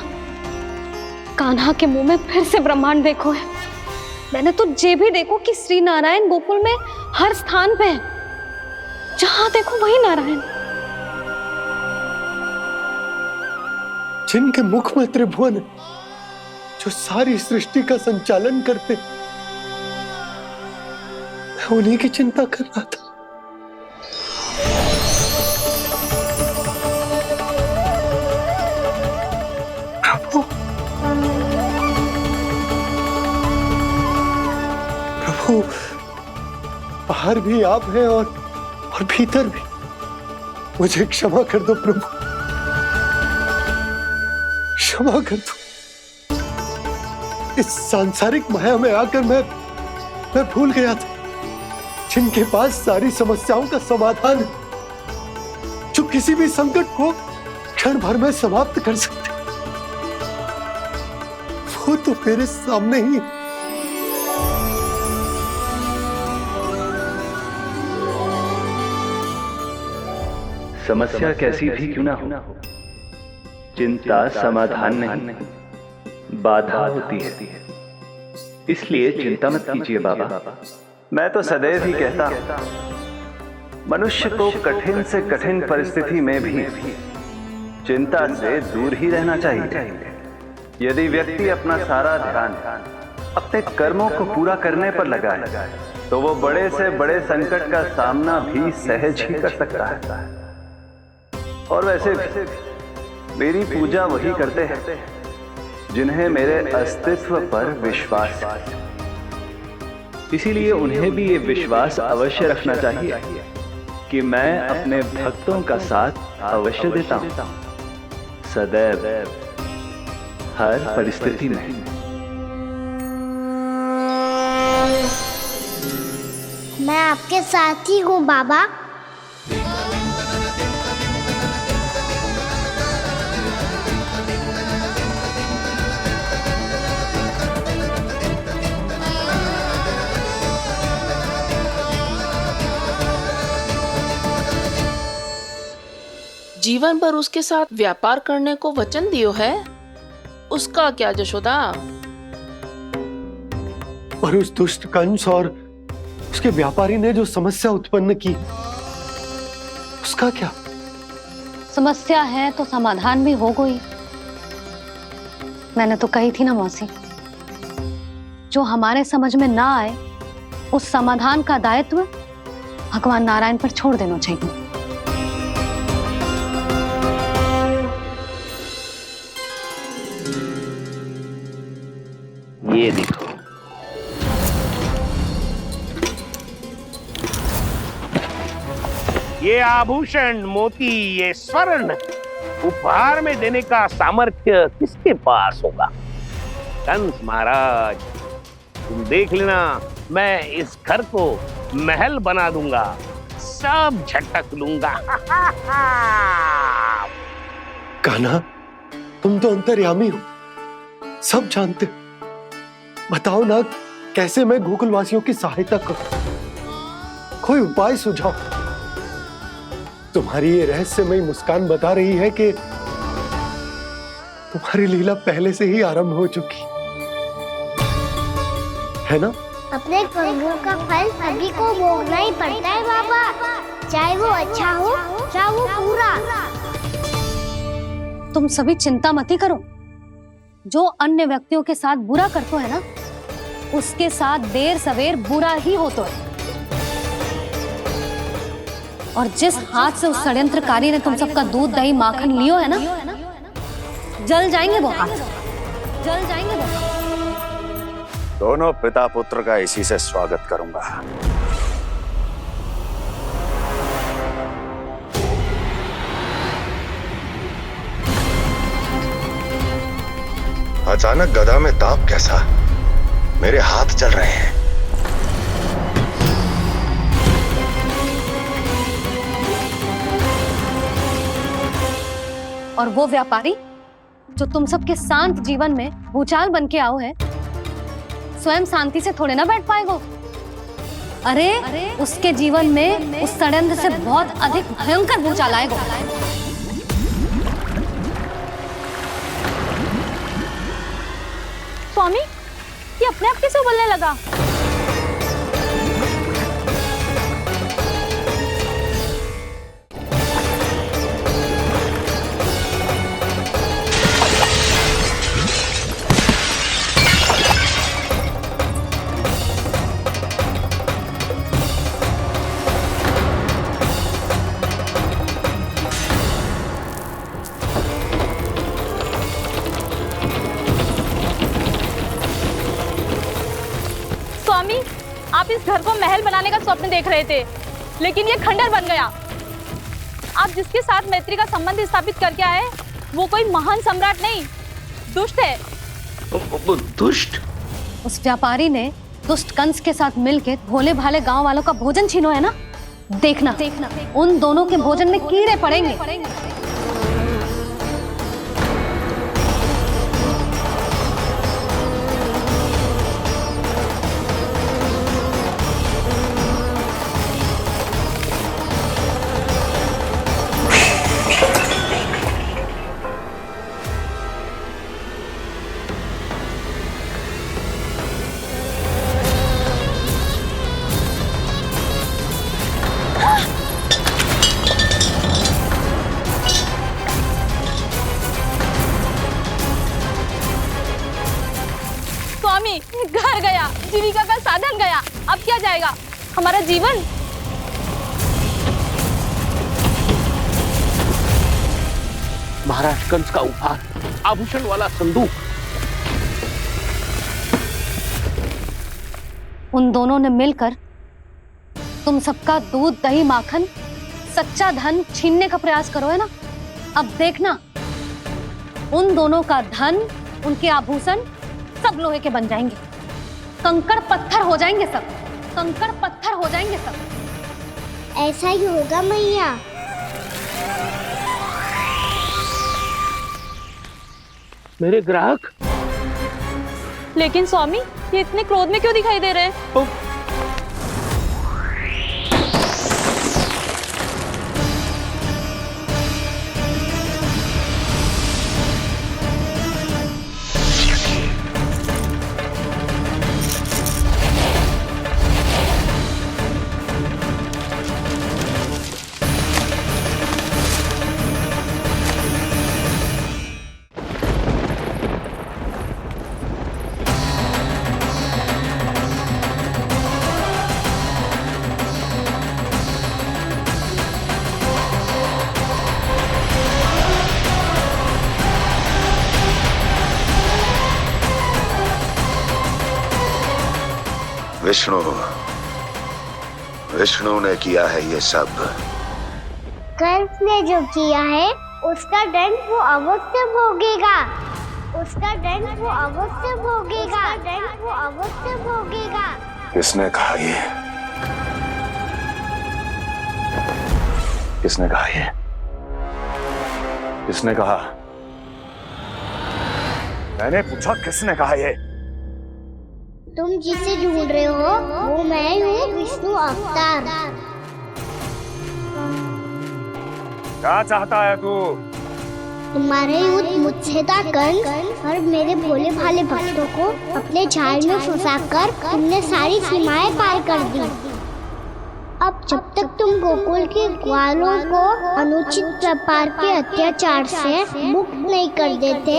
कान्हा के मुंह में फिर से ब्रह्मांड देखो है। मैंने तो ये भी देखो कि श्री नारायण गोकुल में हर स्थान पे है, जहां देखो वही नारायण। जिनके मुख में त्रिभुवन है, जो सारी सृष्टि का संचालन करते, मैं उन्हीं की चिंता कर रहा था। प्रभु बाहर भी आप हैं और भीतर भी। मुझे क्षमा कर दो प्रभु, क्षमा कर दो। इस सांसारिक माया में आकर मैं भूल गया था जिनके पास सारी समस्याओं का समाधान है, जो किसी भी संकट को क्षण भर में समाप्त कर सकते, वो तो मेरे सामने ही। समस्या कैसी भी क्यों ना हो, चिंता समाधान नहीं, बाधा होती है। इसलिए चिंता मत कीजिए बाबा। मैं तो सदैव ही कहता हूं, मनुष्य को कठिन से कठिन परिस्थिति में भी चिंता से दूर ही रहना चाहिए। यदि व्यक्ति अपना सारा ध्यान अपने कर्मों को पूरा करने पर लगाए, तो वो बड़े से बड़े संकट का सामना भी सहज ही कर सकता है। और वैसे भी मेरी पूजा वही करते हैं जिन्हें मेरे अस्तित्व पर विश्वास है। इसीलिए उन्हें भी ये विश्वास अवश्य रखना चाहिए कि मैं अपने भक्तों का साथ अवश्य देता हूं, सदैव, हर परिस्थिति में। मैं आपके साथ ही हूँ बाबा। जीवन भर उसके साथ व्यापार करने को वचन दियो है, उसका क्या जशोदा? और उस दुष्ट कंस और उसके व्यापारी ने जो समस्या उत्पन्न की, उसका क्या? समस्या है तो समाधान भी हो गई। मैंने तो कही थी ना मौसी, जो हमारे समझ में ना आए उस समाधान का दायित्व भगवान नारायण पर छोड़ देना चाहिए। ये देखो, ये आभूषण, मोती, ये स्वर्ण उपहार में देने का सामर्थ्य किसके पास होगा? कंस महाराज, तुम देख लेना, मैं इस घर को महल बना दूंगा। सब झटक लूंगा। कान्हा, तुम तो अंतर्यामी हो, सब जानते हो। बताओ ना, कैसे मैं गोकुलवासियों की सहायता करूं? कोई उपाय सुझाओ। तुम्हारी ये रहस्यमयी मुस्कान बता रही है कि तुम्हारी लीला पहले से ही आरंभ हो चुकी है ना? अपने कर्मों का फल सभी को भोगना ही पड़ता है बाबा, चाहे वो अच्छा हो चाहे वो बुरा। तुम सभी चिंता मत ही करो। जो अन्य व्यक्तियों के साथ बुरा करते है ना, उसके साथ देर सवेर बुरा ही होता है। और जिस हाथ से उस षड्यंत्रकारी ने तुम सबका दूध दही माखन लियो है ना, जल जाएंगे वो हाथ, जल जाएंगे वो। दोनों पिता पुत्र का इसी से स्वागत करूंगा। अचानक गदा में ताप कैसा? मेरे हाथ जल रहे हैं। और वो व्यापारी जो तुम सबके शांत जीवन में भूचाल बन के आओ है, स्वयं शांति से थोड़े ना बैठ पाएगो। अरे उसके जीवन में उस षड्यंत्र से बहुत अधिक भयंकर भूचाल आएगा। स्वामी, ये अपने आप कैसे उबलने लगा? स्वामी, आप इस घर को महल बनाने का स्वप्न देख रहे थे, लेकिन ये खंडर बन गया। आप जिसके साथ मैत्री का संबंध स्थापित करके आए, वो कोई महान सम्राट नहीं, दुष्ट है। दुष्ट? उस व्यापारी ने दुष्ट कंस के साथ मिलकर भोले भाले गांव वालों का भोजन छीनो है ना। देखना उन दोनों के भोजन में कीड़े पड़ेंगे। घर गया, जीविका का साधन गया, अब क्या जाएगा हमारा जीवन? महाराज कंस का उपहार, आभूषण वाला संदूक। उन दोनों ने मिलकर तुम सबका दूध दही माखन सच्चा धन छीनने का प्रयास करो है ना। अब देखना उन दोनों का धन, उनके आभूषण सब लोहे के बन जाएंगे, कंकड़ पत्थर हो जाएंगे सब, कंकड़ पत्थर हो जाएंगे सब। ऐसा ही होगा मैया। मेरे ग्राहक? लेकिन स्वामी, ये इतने क्रोध में क्यों दिखाई दे रहे हैं? विष्णु ने किया है ये सब। कंस ने जो किया है उसका दंड वो अवश्य भोगेगा, उसका दंड वो अवश्य भोगेगा, दंड वो अवश्य भोगेगा। किसने कहा ये? किसने कहा ये? किसने कहा? मैंने पूछा किसने कहा ये? तुम जिसे ढूंढ रहे हो वो मैं हूँ, विष्णु अवतार। क्या चाहता है तू? तुम्हारे युद्ध मुझसे था कंस और मेरे भोले भाले भक्तों को अपने जाल में फंसाकर तुमने सारी सीमाएं पार कर दी। अब जब तक तुम गोकुल के ग्वालों को अनुचित प्रकार के अत्याचार से मुक्त नहीं कर देते,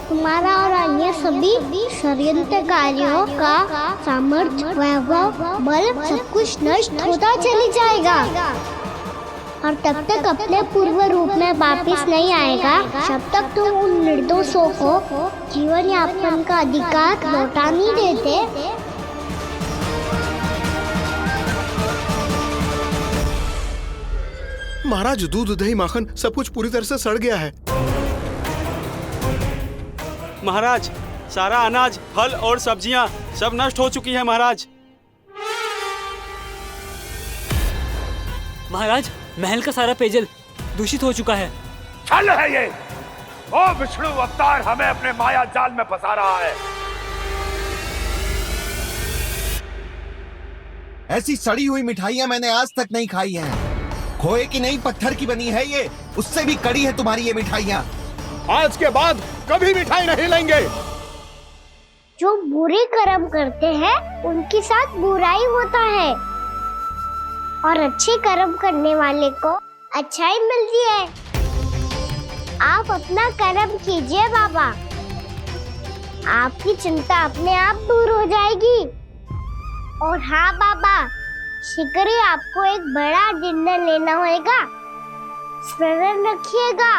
तुम्हारा और अन्य सभी षड्यंत्रकारियों का सामर्थ्य, वैभव, बल सब कुछ नष्ट होता चली जाएगा और तब तक अपने पूर्व रूप में वापस नहीं आएगा जब तक तुम उन निर्दोषों को जीवन यापन का अधिकार लौटा नहीं देते। महाराज, दूध, दही, माखन सब कुछ पूरी तरह से सड़ गया है। महाराज, सारा अनाज, फल और सब्जियां सब नष्ट हो चुकी हैं महाराज। महाराज, महल का सारा पेयजल दूषित हो चुका है। छल है ये। ओ विष्णु अवतार हमें अपने माया जाल में फंसा रहा है। ऐसी सड़ी हुई मिठाइयाँ मैंने आज तक नहीं खाई हैं। खोए की नहीं, पत्थर की बनी है ये, उससे भी कड़ी है तुम्हारी ये मिठाइयाँ। आज के बाद कभी मिठाई नहीं लेंगे। जो बुरे कर्म करते हैं उनके साथ बुराई होता है और अच्छे कर्म करने वाले को अच्छाई मिलती है। आप अपना कर्म कीजिए बाबा, आपकी चिंता अपने आप दूर हो जाएगी। और हाँ बाबा, शीघ्र ही आपको एक बड़ा निर्णय लेना होगा। स्मरण रखिएगा,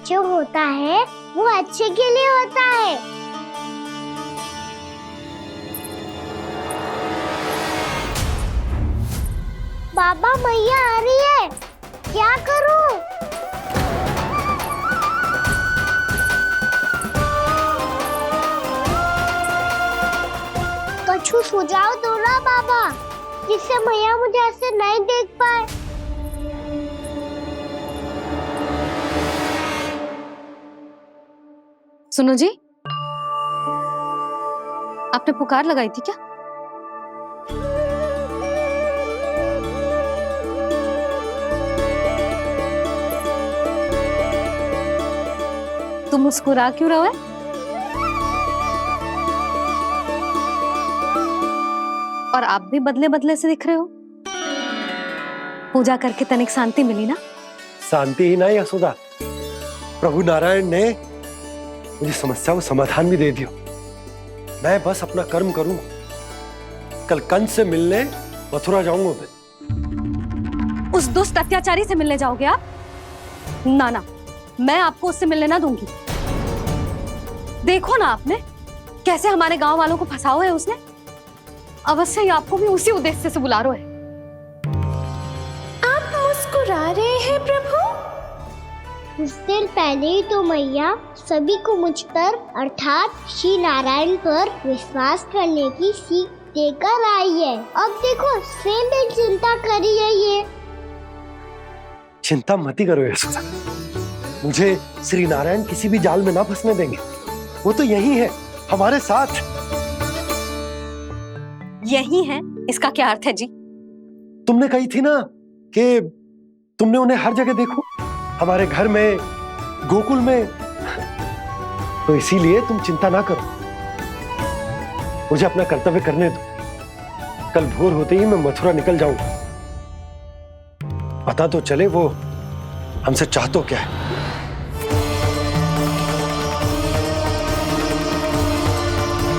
जो होता है वो अच्छे के लिए होता है। बाबा, मैया आ रही है, क्या करूं? कुछ सुझाव दो ना बाबा, जिससे मैया मुझे ऐसे नहीं देख पाए। सुनो जी, आपने पुकार लगाई थी क्या? तुम मुस्कुरा क्यों रहे हो? और आप भी बदले बदले से दिख रहे हो। पूजा करके तनिक शांति मिली ना? शांति ही नहीं यशोदा, प्रभु नारायण ने मुझे समस्या को समाधान भी दे दिया। मैं बस अपना कर्म करूंगा। कल कंस से मिलने मथुरा जाऊंगा मैं। उस दुष्ट अत्याचारी से मिलने जाओगे आप? ना ना, मैं आपको उससे मिलने ना दूंगी। देखो ना आपने कैसे हमारे गांव वालों को फंसाओ है उसने। अवश्य ही आपको भी उसी उद्देश्य से बुला रहा है। आप मुस्कुरा रहे हैं प्रभु? कुछ देर पहले ही तो मैया सभी को मुझ पर अर्थात श्री नारायण पर विश्वास करने की सीख देकर आई है। अब देखो स्वयं भी चिंता करी है ये। चिंता मत ही करो यशोदा, मुझे श्री नारायण किसी भी जाल में ना फंसने देंगे। वो तो यही है हमारे साथ। यही है, इसका क्या अर्थ है जी? तुमने कही थी ना कि तुमने उन्हें हर जगह देखो, हमारे घर में, गोकुल में। तो इसीलिए तुम चिंता ना करो, मुझे अपना कर्तव्य करने दो। कल भोर होते ही मैं मथुरा निकल जाऊंगा। पता तो चले वो हमसे चाहतो क्या है।